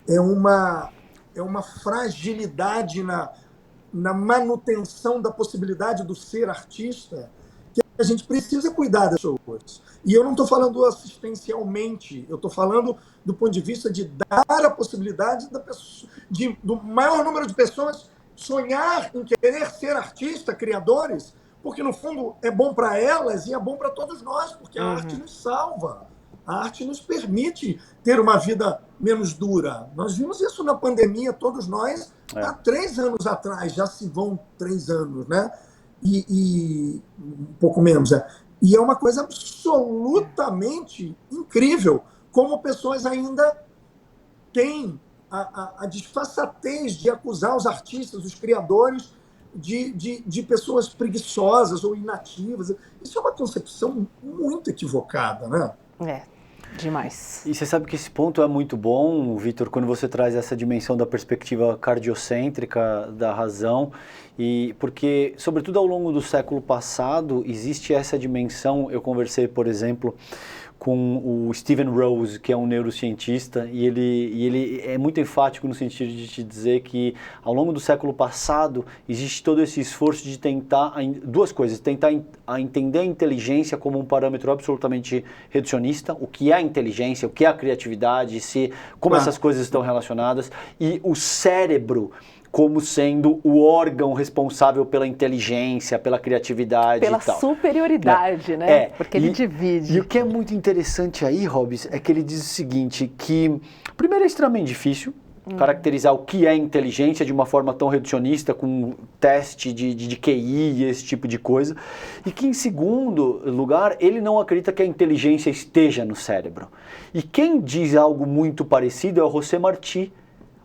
é uma fragilidade na manutenção da possibilidade do ser artista, que a gente precisa cuidar das pessoas. E eu não estou falando assistencialmente, eu estou falando do ponto de vista de dar a possibilidade do maior número de pessoas sonhar em querer ser artista, criadores, porque, no fundo, é bom para elas e é bom para todos nós, porque a arte nos salva. A arte nos permite ter uma vida menos dura. Nós vimos isso na pandemia, todos nós, há 3 anos atrás, já se vão 3 anos, né? E um pouco menos. E é uma coisa absolutamente incrível, como pessoas ainda têm a desfaçatez de acusar os artistas, os criadores, de pessoas preguiçosas ou inativas. Isso é uma concepção muito equivocada, né? Demais. E você sabe que esse ponto é muito bom, Vitor, quando você traz essa dimensão da perspectiva cardiocêntrica da razão, e porque, sobretudo ao longo do século passado, existe essa dimensão. Eu conversei, por exemplo, com o Steven Rose, que é um neurocientista, e ele é muito enfático no sentido de te dizer que ao longo do século passado existe todo esse esforço de tentar, duas coisas, tentar entender a inteligência como um parâmetro absolutamente reducionista, o que é a inteligência, o que é a criatividade, como essas coisas estão relacionadas, e o cérebro como sendo o órgão responsável pela inteligência, pela criatividade pela e tal. superioridade, né? Porque ele divide. E o que é muito interessante aí, Hobbes, é que ele diz o seguinte, que primeiro é extremamente difícil caracterizar o que é inteligência de uma forma tão reducionista, com teste de QI e esse tipo de coisa, e que em segundo lugar, ele não acredita que a inteligência esteja no cérebro. E quem diz algo muito parecido é o José Martí,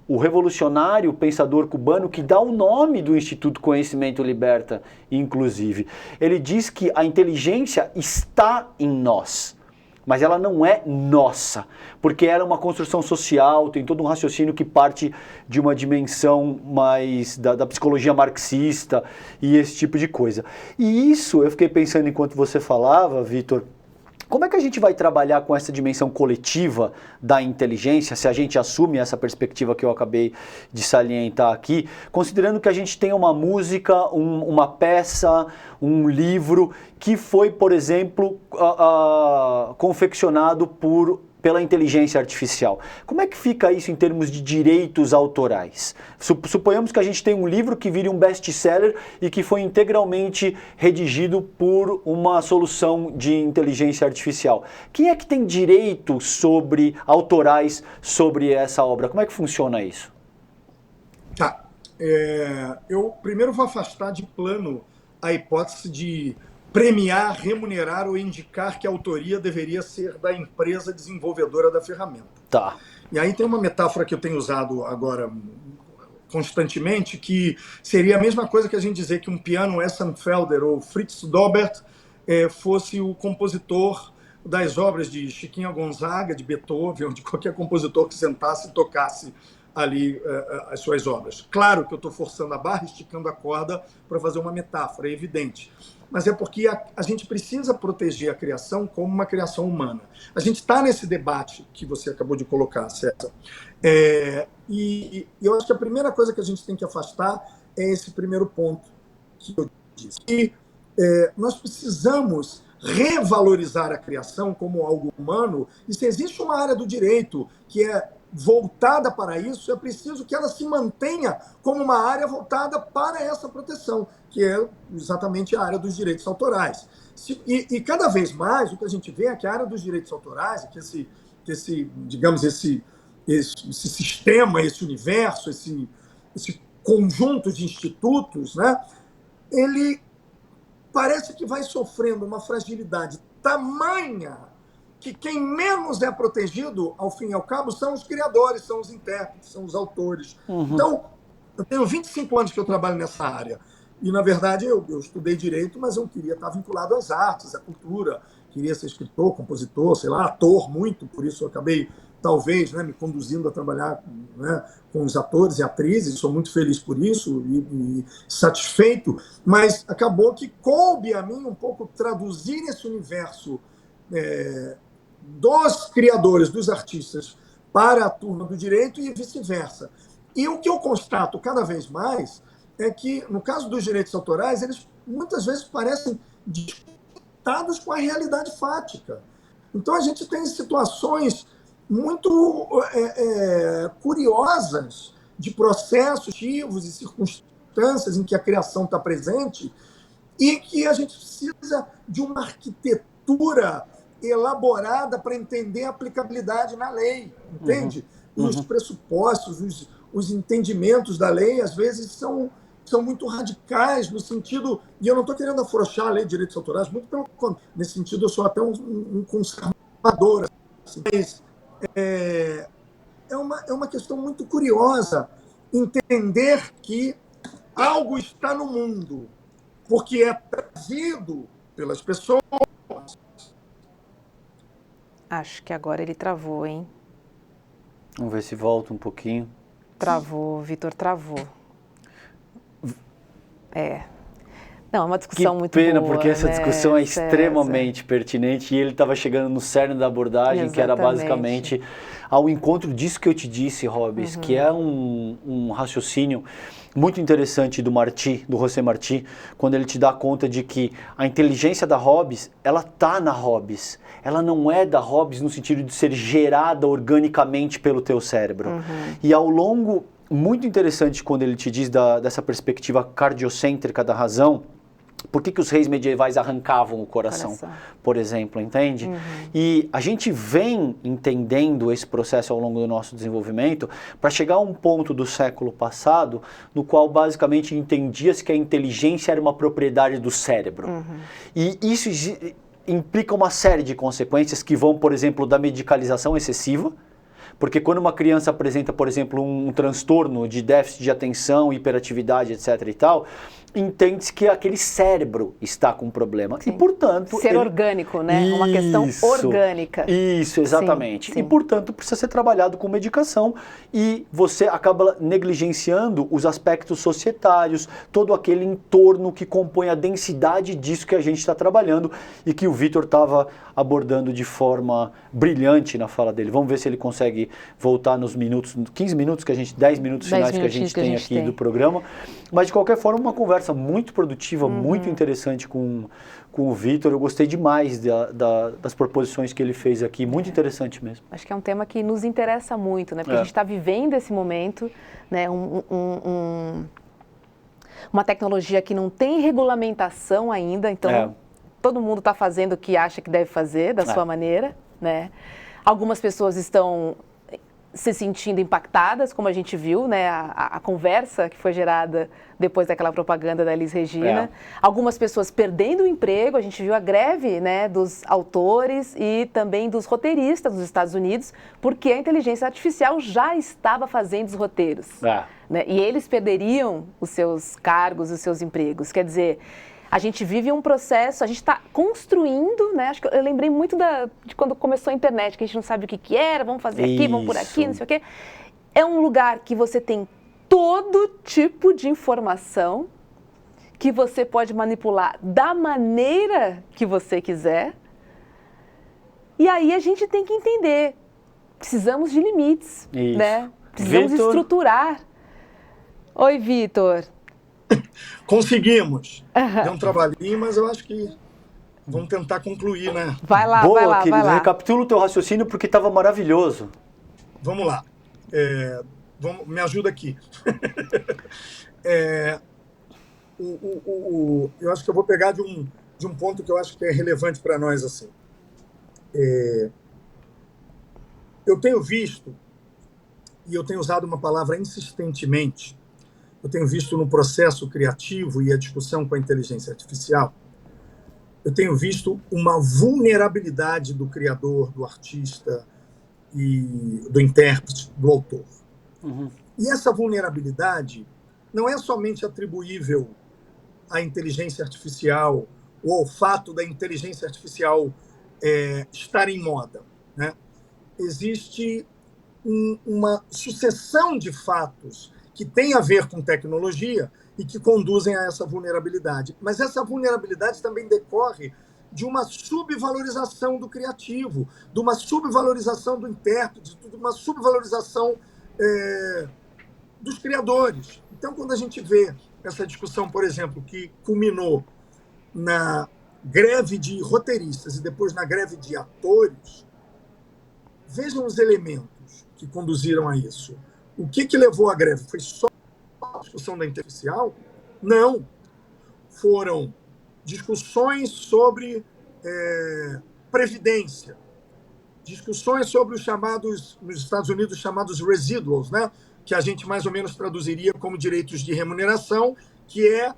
o revolucionário pensador cubano que dá o nome do Instituto Conhecimento Liberta, inclusive. Ele diz que a inteligência está em nós, mas ela não é nossa, porque ela é uma construção social, tem todo um raciocínio que parte de uma dimensão mais da psicologia marxista e esse tipo de coisa. E isso, eu fiquei pensando enquanto você falava, Vitor, Como é que a gente vai trabalhar com essa dimensão coletiva da inteligência, se a gente assume essa perspectiva que eu acabei de salientar aqui, considerando que a gente tem uma música, uma peça, um livro que foi, por exemplo, confeccionado pela inteligência artificial. Como é que fica isso em termos de direitos autorais? Suponhamos que a gente tem um livro que vire um best-seller e que foi integralmente redigido por uma solução de inteligência artificial. Quem é que tem direitos autorais sobre essa obra? Como é que funciona isso? Tá. Eu primeiro vou afastar de plano a hipótese de premiar, remunerar ou indicar que a autoria deveria ser da empresa desenvolvedora da ferramenta. Tá. E aí tem uma metáfora que eu tenho usado agora constantemente, que seria a mesma coisa que a gente dizer que um piano Essenfelder ou Fritz Dobert fosse o compositor das obras de Chiquinha Gonzaga, de Beethoven, ou de qualquer compositor que sentasse e tocasse ali as suas obras. Claro que eu estou forçando a barra, esticando a corda para fazer uma metáfora, é evidente. Mas é porque a gente precisa proteger a criação como uma criação humana. A gente está nesse debate que você acabou de colocar, César. E eu acho que a primeira coisa que a gente tem que afastar é esse primeiro ponto que eu disse. E nós precisamos revalorizar a criação como algo humano, e se existe uma área do direito que é voltada para isso, é preciso que ela se mantenha como uma área voltada para essa proteção, que é exatamente a área dos direitos autorais. E cada vez mais o que a gente vê é que a área dos direitos autorais, que esse sistema, esse universo, esse conjunto de institutos, né, ele parece que vai sofrendo uma fragilidade tamanha que quem menos é protegido, ao fim e ao cabo, são os criadores, são os intérpretes, são os autores. Uhum. Então, eu tenho 25 anos que eu trabalho nessa área. E, na verdade, eu estudei Direito, mas eu queria estar vinculado às artes, à cultura. Queria ser escritor, compositor, sei lá, ator muito. Por isso eu acabei, talvez, me conduzindo a trabalhar com os atores e atrizes. Sou muito feliz por isso e satisfeito. Mas acabou que coube a mim um pouco traduzir esse universo dos criadores, dos artistas, para a turma do direito e vice-versa. E o que eu constato cada vez mais é que, no caso dos direitos autorais, eles muitas vezes parecem desconectados com a realidade fática. Então, a gente tem situações muito curiosas de processos ativos e circunstâncias em que a criação está presente e que a gente precisa de uma arquitetura elaborada para entender a aplicabilidade na lei, entende? Uhum. Os pressupostos, os entendimentos da lei, às vezes, são muito radicais no sentido... E eu não estou querendo afrouxar a lei de direitos autorais, muito pelo contrário. Nesse sentido, eu sou até um conservador. Assim. Mas é uma questão muito curiosa entender que algo está no mundo, porque é trazido pelas pessoas. Acho que agora ele travou, hein? Vamos ver se volta um pouquinho. Travou, Vitor, travou. Não, é uma discussão muito boa. Que pena, porque essa discussão é extremamente pertinente e ele estava chegando no cerne da abordagem, que era basicamente ao encontro disso que eu te disse, Hobbes, que é um raciocínio muito interessante do José Martí, quando ele te dá conta de que a inteligência da Hobbes, ela está na Hobbes. Ela não é da Hobbes no sentido de ser gerada organicamente pelo teu cérebro. E ao longo, muito interessante quando ele te diz dessa perspectiva cardiocêntrica da razão, por que os reis medievais arrancavam o coração, por exemplo, entende? E a gente vem entendendo esse processo ao longo do nosso desenvolvimento para chegar a um ponto do século passado no qual basicamente entendia-se que a inteligência era uma propriedade do cérebro. E isso implica uma série de consequências que vão, por exemplo, da medicalização excessiva, Porque quando uma criança apresenta, por exemplo, um transtorno de déficit de atenção, hiperatividade, etc. e tal, entende-se que aquele cérebro está com um problema. Sim. E, portanto... Ser orgânico, né? Uma questão orgânica. Isso, exatamente. Sim. E, portanto, precisa ser trabalhado com medicação e você acaba negligenciando os aspectos societários, todo aquele entorno que compõe a densidade disso que a gente está trabalhando e que o Vitor estava abordando de forma brilhante na fala dele. Vamos ver se ele consegue voltar nos minutos, 15 minutos que a gente, 10 minutos finais que a gente tem aqui do programa. Mas, de qualquer forma, uma conversa muito produtiva, muito interessante com o Vitor. Eu gostei demais das proposições que ele fez aqui, muito interessante mesmo. Acho que é um tema que nos interessa muito, né? Porque a gente está vivendo esse momento, né? Uma tecnologia que não tem regulamentação ainda, então todo mundo está fazendo o que acha que deve fazer, da sua maneira, né? Algumas pessoas estão se sentindo impactadas, como a gente viu, né? A conversa que foi gerada depois daquela propaganda da Elis Regina. Algumas pessoas perdendo o emprego, a gente viu a greve, né, dos autores e também dos roteiristas nos Estados Unidos, porque a inteligência artificial já estava fazendo os roteiros. Né? E eles perderiam os seus cargos, os seus empregos. Quer dizer, a gente vive um processo, a gente está construindo, né? Acho que eu lembrei muito de quando começou a internet, que a gente não sabe o que era, vamos fazer aqui, vamos por aqui, não sei o quê. É um lugar que você tem todo tipo de informação que você pode manipular da maneira que você quiser. E aí a gente tem que entender, precisamos de limites, né? Precisamos estruturar. Oi, Vitor. Conseguimos. Deu um trabalhinho, mas eu acho que vamos tentar concluir, né? Vai lá, Boa, vai lá, querido. vai lá. Recapitula o teu raciocínio porque estava maravilhoso. Vamos lá. Me ajuda aqui. Eu acho que eu vou pegar de um ponto que eu acho que é relevante para nós. Assim. Eu tenho visto, e eu tenho usado uma palavra insistentemente, eu tenho visto no processo criativo e a discussão com a inteligência artificial, eu tenho visto uma vulnerabilidade do criador, do artista, e do intérprete, do autor. E essa vulnerabilidade não é somente atribuível à inteligência artificial ou ao fato da inteligência artificial estar em moda, né? Existe uma sucessão de fatos que tem a ver com tecnologia e que conduzem a essa vulnerabilidade. Mas essa vulnerabilidade também decorre de uma subvalorização do criativo, de uma subvalorização do intérprete, de uma subvalorização dos criadores. Então, quando a gente vê essa discussão, por exemplo, que culminou na greve de roteiristas e depois na greve de atores, vejam os elementos que conduziram a isso. O que levou à greve? Foi só a discussão da inteligência artificial? Não. Foram discussões sobre previdência, discussões sobre os chamados, nos Estados Unidos, chamados residuals, né? Que a gente mais ou menos traduziria como direitos de remuneração, que é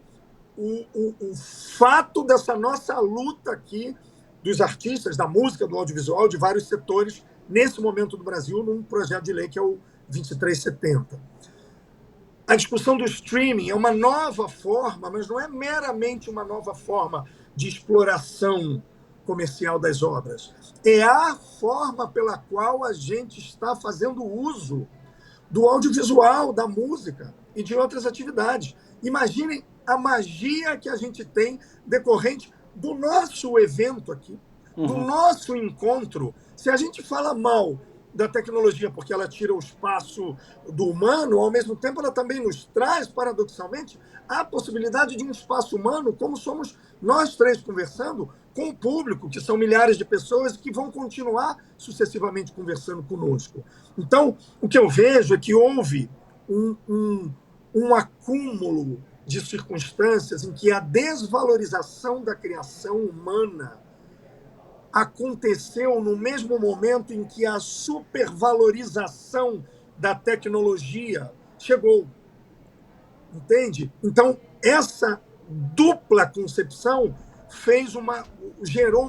o fato dessa nossa luta aqui dos artistas, da música, do audiovisual, de vários setores, nesse momento do Brasil, num projeto de lei que é o 2370. A discussão do streaming é uma nova forma, mas não é meramente uma nova forma de exploração comercial das obras. É a forma pela qual a gente está fazendo uso do audiovisual, da música e de outras atividades. Imaginem a magia que a gente tem decorrente do nosso evento aqui, do nosso encontro. Se a gente fala mal da tecnologia porque ela tira o espaço do humano, ao mesmo tempo ela também nos traz, paradoxalmente, a possibilidade de um espaço humano, como somos nós três conversando com o público, que são milhares de pessoas que vão continuar sucessivamente conversando conosco. Então, o que eu vejo é que houve um acúmulo de circunstâncias em que a desvalorização da criação humana aconteceu no mesmo momento em que a supervalorização da tecnologia chegou. Entende? Então, essa dupla concepção gerou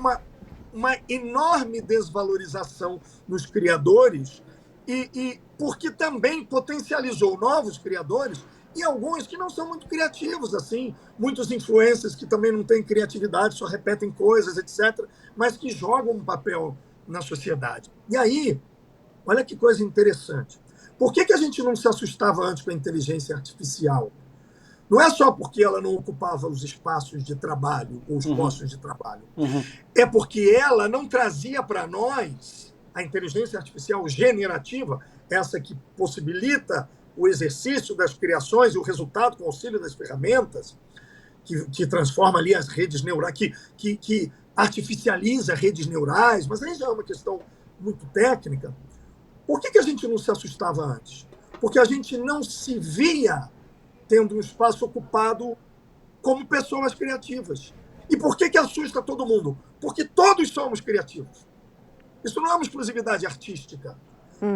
uma enorme desvalorização nos criadores e porque também potencializou novos criadores e alguns que não são muito criativos, assim, muitos influencers que também não têm criatividade, só repetem coisas, etc., mas que jogam um papel na sociedade. E aí, olha que coisa interessante. Por que a gente não se assustava antes com a inteligência artificial? Não é só porque ela não ocupava os espaços de trabalho ou os postos de trabalho. É porque ela não trazia para nós a inteligência artificial generativa, essa que possibilita o exercício das criações e o resultado com auxílio das ferramentas, que transforma ali as redes neurais, que artificializa redes neurais, mas aí já é uma questão muito técnica. Por que a gente não se assustava antes? Porque a gente não se via tendo um espaço ocupado como pessoas criativas. E por que assusta todo mundo? Porque todos somos criativos. Isso não é uma exclusividade artística.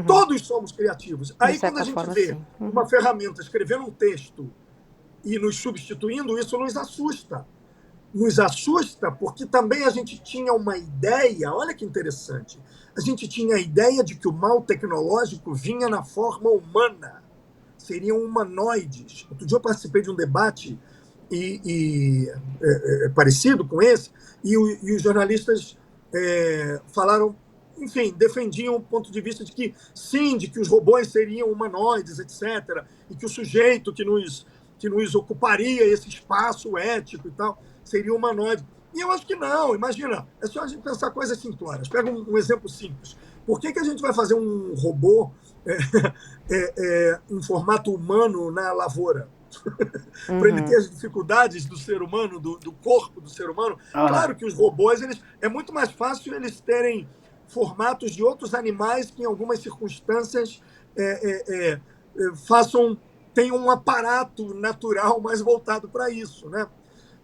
Todos somos criativos. Aí, quando a gente vê uma ferramenta escrevendo um texto e nos substituindo, isso nos assusta. Nos assusta porque também a gente tinha uma ideia, olha que interessante, a gente tinha a ideia de que o mal tecnológico vinha na forma humana, seriam humanoides. Outro dia eu participei de um debate parecido com esse, e os jornalistas falaram, enfim, defendiam o ponto de vista de que, sim, de que os robôs seriam humanoides, etc., e que o sujeito que nos ocuparia esse espaço ético e tal seria humanoide. E eu acho que não, imagina, é só a gente pensar coisas simplórias. Pega um exemplo simples. Por que a gente vai fazer um robô em formato humano na lavoura? Para ele ter as dificuldades do ser humano, do corpo do ser humano. Claro que os robôs, é muito mais fácil eles terem formatos de outros animais que, em algumas circunstâncias, tenham um aparato natural mais voltado para isso, né?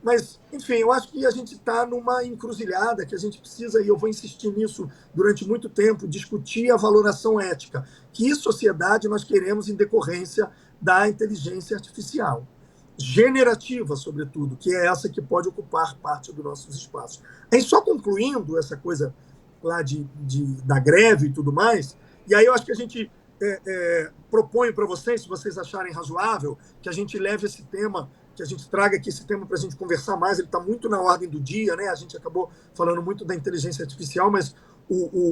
Mas, enfim, eu acho que a gente está numa encruzilhada que a gente precisa, e eu vou insistir nisso durante muito tempo, discutir a valoração ética. Que sociedade nós queremos em decorrência da inteligência artificial? Generativa, sobretudo, que é essa que pode ocupar parte dos nossos espaços. Aí, só concluindo essa coisa lá da greve e tudo mais, e aí eu acho que a gente propõe para vocês, se vocês acharem razoável, que a gente leve esse tema, que a gente traga aqui esse tema para a gente conversar mais. Ele está muito na ordem do dia, né? A gente acabou falando muito da inteligência artificial, mas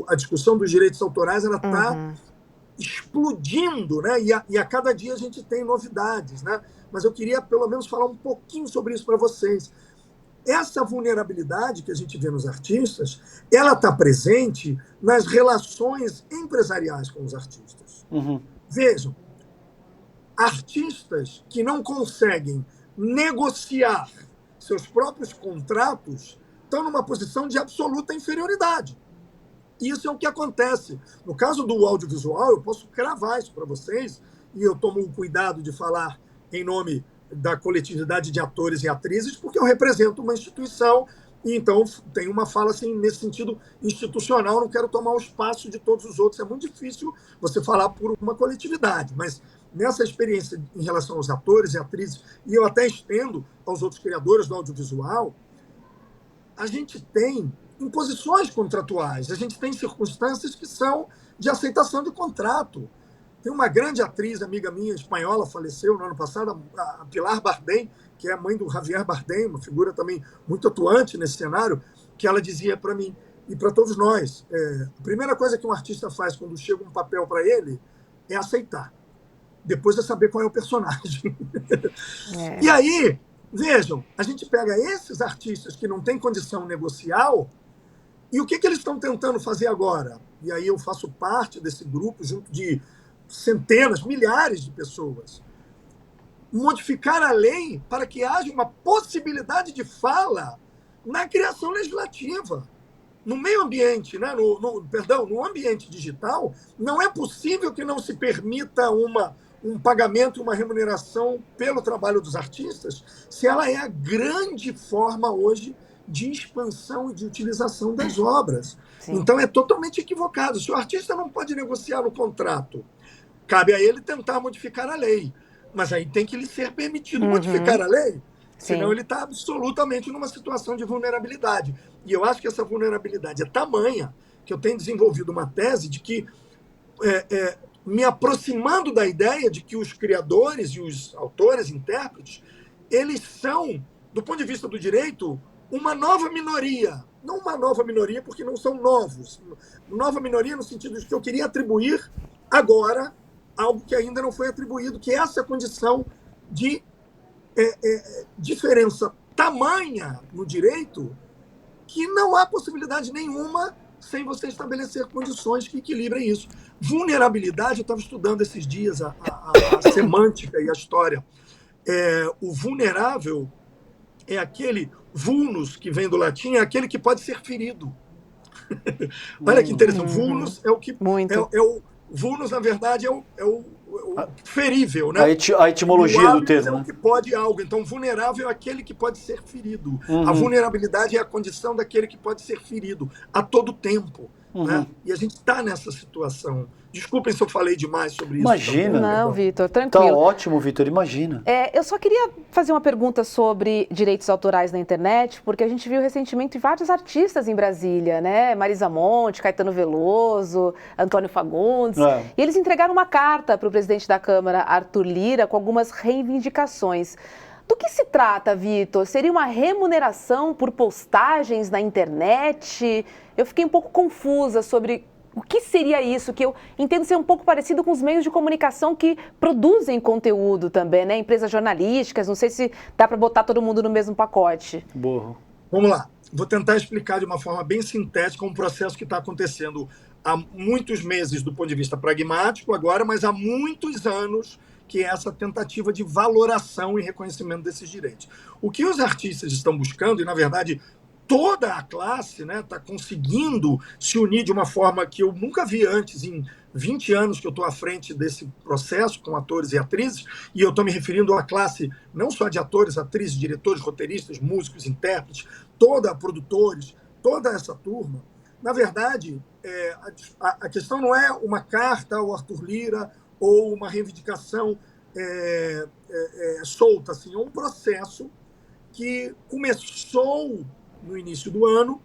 a discussão dos direitos autorais está explodindo, né? E a cada dia a gente tem novidades, né? Mas eu queria pelo menos falar um pouquinho sobre isso para vocês. Essa vulnerabilidade que a gente vê nos artistas, ela está presente nas relações empresariais com os artistas. Vejam, artistas que não conseguem negociar seus próprios contratos estão numa posição de absoluta inferioridade. Isso é o que acontece. No caso do audiovisual, eu posso cravar isso para vocês, e eu tomo o cuidado de falar em nome da coletividade de atores e atrizes, porque eu represento uma instituição, e então tenho uma fala assim, nesse sentido institucional, não quero tomar o espaço de todos os outros. É muito difícil você falar por uma coletividade, mas nessa experiência em relação aos atores e atrizes, e eu até estendo aos outros criadores do audiovisual, a gente tem imposições contratuais, a gente tem circunstâncias que são de aceitação de contrato. Tem uma grande atriz, amiga minha, espanhola, faleceu no ano passado, a Pilar Bardem, que é a mãe do Javier Bardem, uma figura também muito atuante nesse cenário, que ela dizia para mim e para todos nós, a primeira coisa que um artista faz quando chega um papel para ele é aceitar. Depois é saber qual é o personagem. E aí, vejam, a gente pega esses artistas que não têm condição negocial, e o que eles estão tentando fazer agora? E aí eu faço parte desse grupo, junto de centenas, milhares de pessoas. Modificar a lei para que haja uma possibilidade de fala na criação legislativa. No meio ambiente, né? no ambiente digital, não é possível que não se permita um pagamento, uma remuneração pelo trabalho dos artistas, se ela é a grande forma hoje de expansão e de utilização das obras. Sim. Então é totalmente equivocado. Se o artista não pode negociar no contrato, cabe a ele tentar modificar a lei. Mas aí tem que lhe ser permitido modificar a lei, senão ele está absolutamente numa situação de vulnerabilidade. E eu acho que essa vulnerabilidade é tamanha que eu tenho desenvolvido uma tese de que me aproximando da ideia de que os criadores e os autores, intérpretes, eles são, do ponto de vista do direito, uma nova minoria. Não uma nova minoria, porque não são novos. Nova minoria no sentido de que eu queria atribuir agora algo que ainda não foi atribuído, que é essa condição de diferença tamanha no direito que não há possibilidade nenhuma sem você estabelecer condições que equilibrem isso. Vulnerabilidade, eu estava estudando esses dias a semântica e a história. O vulnerável é aquele vulnus, que vem do latim, é aquele que pode ser ferido. Olha que interessante. Vulnus é o que... vulnus, na verdade, é o ferível, né? A etimologia do termo. É o que pode algo. Então, vulnerável é aquele que pode ser ferido. A vulnerabilidade é a condição daquele que pode ser ferido a todo tempo. Né? E a gente está nessa situação. Desculpem se eu falei demais sobre isso. Imagina. Não, Vitor, tranquilo. Tá ótimo, Vitor, imagina. Eu só queria fazer uma pergunta sobre direitos autorais na internet, porque a gente viu recentemente vários artistas em Brasília, né? Marisa Monte, Caetano Veloso, Antônio Fagundes. E eles entregaram uma carta para o presidente da Câmara, Arthur Lira, com algumas reivindicações. Do que se trata, Vitor? Seria uma remuneração por postagens na internet? Eu fiquei um pouco confusa sobre o que seria isso, que eu entendo ser um pouco parecido com os meios de comunicação que produzem conteúdo também, né? Empresas jornalísticas, não sei se dá para botar todo mundo no mesmo pacote. Boa. Vamos lá. Vou tentar explicar de uma forma bem sintética um processo que está acontecendo há muitos meses do ponto de vista pragmático agora, mas há muitos anos, que é essa tentativa de valoração e reconhecimento desses direitos. O que os artistas estão buscando, e na verdade toda a classe está conseguindo se unir de uma forma que eu nunca vi antes, em 20 anos que eu estou à frente desse processo com atores e atrizes, e eu estou me referindo à classe não só de atores, atrizes, diretores, roteiristas, músicos, intérpretes, produtores, toda essa turma. Na verdade, a questão não é uma carta ao Arthur Lira ou uma reivindicação solta, assim, é um processo que começou no início do ano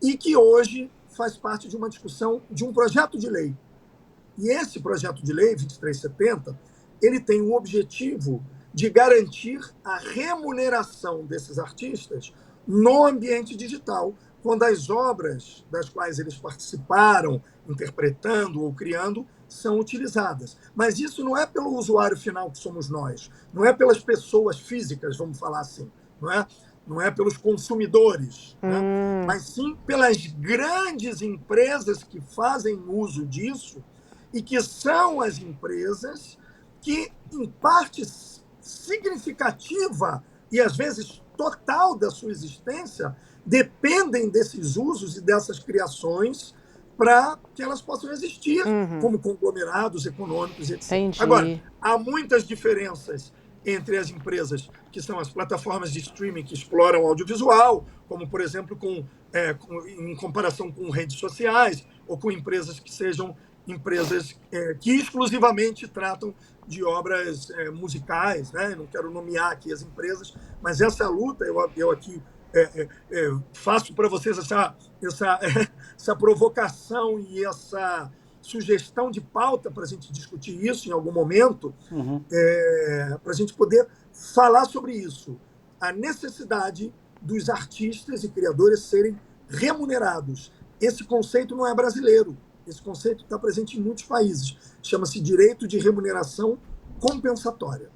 e que hoje faz parte de uma discussão de um projeto de lei. E esse projeto de lei, 2370, ele tem o objetivo de garantir a remuneração desses artistas no ambiente digital, quando as obras das quais eles participaram, interpretando ou criando, são utilizadas. Mas isso não é pelo usuário final que somos nós, não é pelas pessoas físicas, vamos falar assim, não é pelos consumidores, né? Mas sim pelas grandes empresas que fazem uso disso e que são as empresas que, em parte significativa e, às vezes, total da sua existência, dependem desses usos e dessas criações para que elas possam existir como conglomerados econômicos, etc. Entendi. Agora, há muitas diferenças entre as empresas que são as plataformas de streaming que exploram audiovisual, como, por exemplo, em comparação com redes sociais, ou com empresas que sejam empresas que exclusivamente tratam de obras musicais, né? Não quero nomear aqui as empresas, mas essa luta, eu aqui faço para vocês essa provocação e essa sugestão de pauta para a gente discutir isso em algum momento, para a gente poder falar sobre isso. A necessidade dos artistas e criadores serem remunerados. Esse conceito não é brasileiro. Esse conceito está presente em muitos países. Chama-se direito de remuneração compensatória.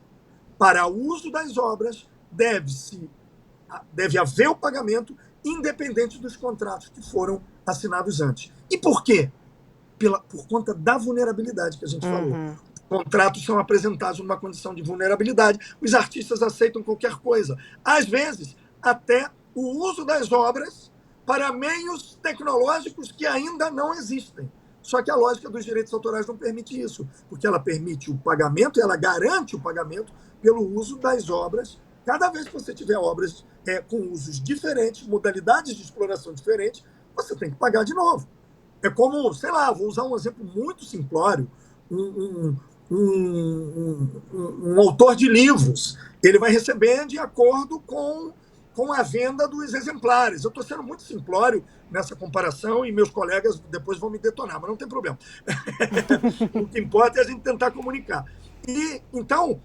Para o uso das obras, deve haver o pagamento independente dos contratos que foram assinados antes. E por quê? Por conta da vulnerabilidade que a gente falou. Os contratos são apresentados numa condição de vulnerabilidade. Os artistas aceitam qualquer coisa. Às vezes, até o uso das obras para meios tecnológicos que ainda não existem. Só que a lógica dos direitos autorais não permite isso, porque ela permite o pagamento, ela garante o pagamento pelo uso das obras. Cada vez que você tiver obras com usos diferentes, modalidades de exploração diferentes, você tem que pagar de novo. É como, sei lá, vou usar um exemplo muito simplório, um autor de livros, ele vai receber de acordo com com a venda dos exemplares. Eu estou sendo muito simplório nessa comparação e meus colegas depois vão me detonar, mas não tem problema. O que importa é a gente tentar comunicar. E, então,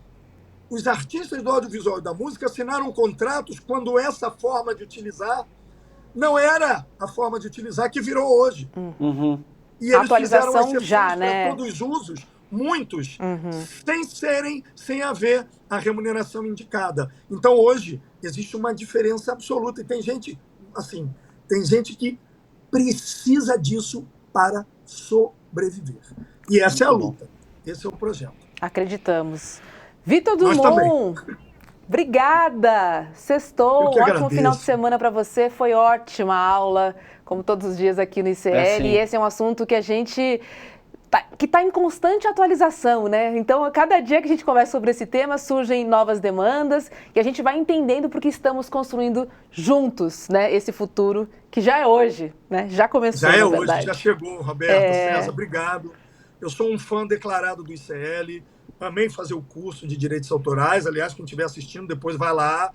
os artistas do audiovisual e da música assinaram contratos quando essa forma de utilizar não era a forma de utilizar que virou hoje. Uhum. E eles atualização fizeram exceções já, para né? todos os usos, muitos, sem haver a remuneração indicada. Então, hoje, existe uma diferença absoluta. E tem gente, assim, que precisa disso para sobreviver. E essa é a luta. Esse é o projeto. Acreditamos. Vitor Dumont, obrigada. Sextou, um ótimo final de semana para você. Foi ótima a aula, como todos os dias aqui no ICL. E esse é um assunto que a gente... que está em constante atualização, né? Então, a cada dia que a gente conversa sobre esse tema, surgem novas demandas e a gente vai entendendo porque estamos construindo juntos, né, esse futuro que já é hoje, né? Já começou, já é na hoje, verdade. já chegou, Roberta, César, obrigado. Eu sou um fã declarado do ICL, amei fazer o curso de direitos autorais, aliás, quem estiver assistindo, depois vai lá,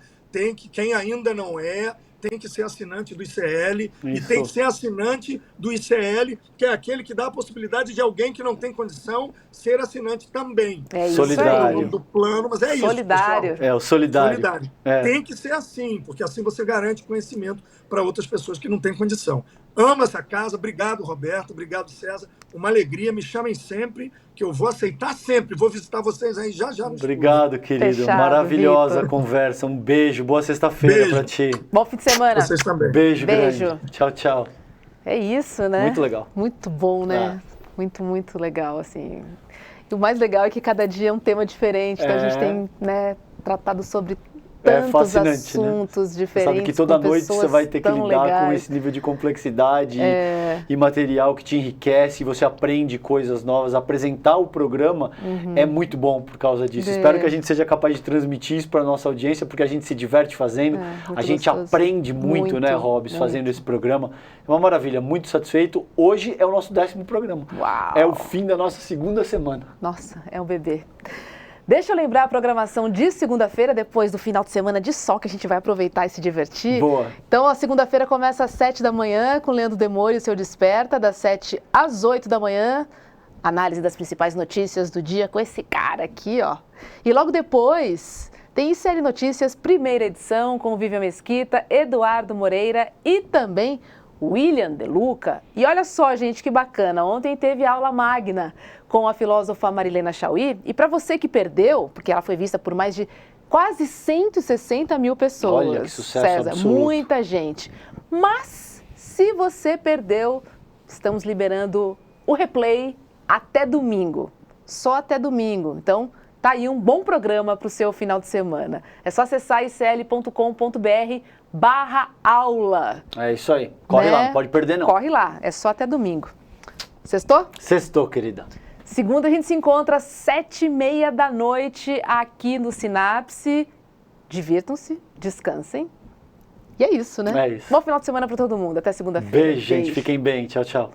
quem ainda não é, tem que ser assinante do ICL. Isso. E tem que ser assinante do ICL, que é aquele que dá a possibilidade de alguém que não tem condição ser assinante também. É isso. Solidário. Aí. Do plano, mas é solidário. Isso, pessoal. É, o solidário. Tem que ser assim, porque assim você garante conhecimento para outras pessoas que não têm condição. Amo essa casa, obrigado, Roberto, obrigado, César. Uma alegria, me chamem sempre, que eu vou aceitar sempre. Vou visitar vocês aí já no Obrigado, querido. Fechado, maravilhosa Vitor. Conversa. Um beijo, boa sexta-feira para ti. Bom fim de semana. Vocês também. Beijo. Grande. Tchau, tchau. É isso, né? Muito legal. Muito bom, né? Muito legal, assim. E o mais legal é que cada dia é um tema diferente, então a gente tem, né, tratado sobre tantos assuntos, né, diferentes. Sabe que toda noite você vai ter que lidar com esse nível de complexidade e material que te enriquece, e você aprende coisas novas. Apresentar o programa é muito bom por causa disso. Espero que a gente seja capaz de transmitir isso para a nossa audiência, porque a gente se diverte fazendo, a gente aprende muito, né, Robs, fazendo esse programa. É uma maravilha, muito satisfeito. Hoje é o nosso 10º programa. Uau. É o fim da nossa 2ª semana. Nossa, é um bebê. Deixa eu lembrar a programação de segunda-feira, depois do final de semana de sol, que a gente vai aproveitar e se divertir. Boa. Então, a segunda-feira começa às 7 da manhã, com Leandro Demore e o seu Desperta, das 7 às 8 da manhã. Análise das principais notícias do dia com esse cara aqui, ó. E logo depois tem ICL Notícias, primeira edição, com Vivian Mesquita, Eduardo Moreira e também William De Luca. E olha só, gente, que bacana. Ontem teve aula magna com a filósofa Marilena Chauí. E para você que perdeu, porque ela foi vista por mais de quase 160 mil pessoas. Olha, que sucesso, César, absoluto. muita gente. Mas, se você perdeu, estamos liberando o replay até domingo. Só até domingo. Então, tá aí um bom programa para o seu final de semana. É só acessar icl.com.br/aula. É isso aí. Corre lá, não pode perder não. Corre lá, é só até domingo. Sextou? Sextou, querida. Segunda a gente se encontra às 7h30 da noite aqui no Sinapse. Divirtam-se, descansem. E é isso, né? É isso. Bom final de semana para todo mundo. Até segunda-feira. Beijo, gente. Fiquem bem. Tchau, tchau.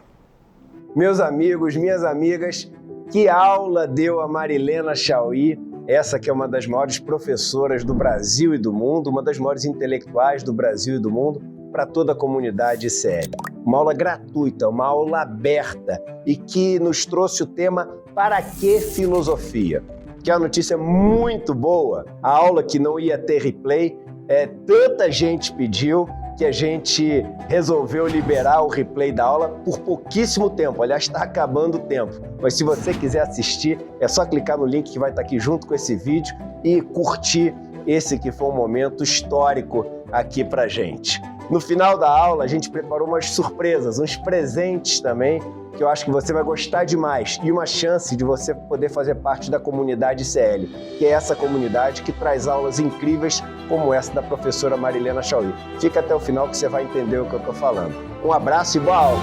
Meus amigos, minhas amigas, que aula deu a Marilena Chauí, essa que é uma das maiores professoras do Brasil e do mundo, uma das maiores intelectuais do Brasil e do mundo, para toda a comunidade ICL. Uma aula gratuita, uma aula aberta e que nos trouxe o tema Para que Filosofia? Que é uma notícia muito boa, a aula que não ia ter replay, tanta gente pediu que a gente resolveu liberar o replay da aula por pouquíssimo tempo. Aliás, está acabando o tempo. Mas se você quiser assistir, é só clicar no link que vai estar aqui junto com esse vídeo e curtir esse que foi um momento histórico aqui pra gente. No final da aula, a gente preparou umas surpresas, uns presentes também, que eu acho que você vai gostar demais, e uma chance de você poder fazer parte da comunidade ICL, que é essa comunidade que traz aulas incríveis como essa da professora Marilena Chauí. Fica até o final que você vai entender o que eu estou falando. Um abraço e boa aula!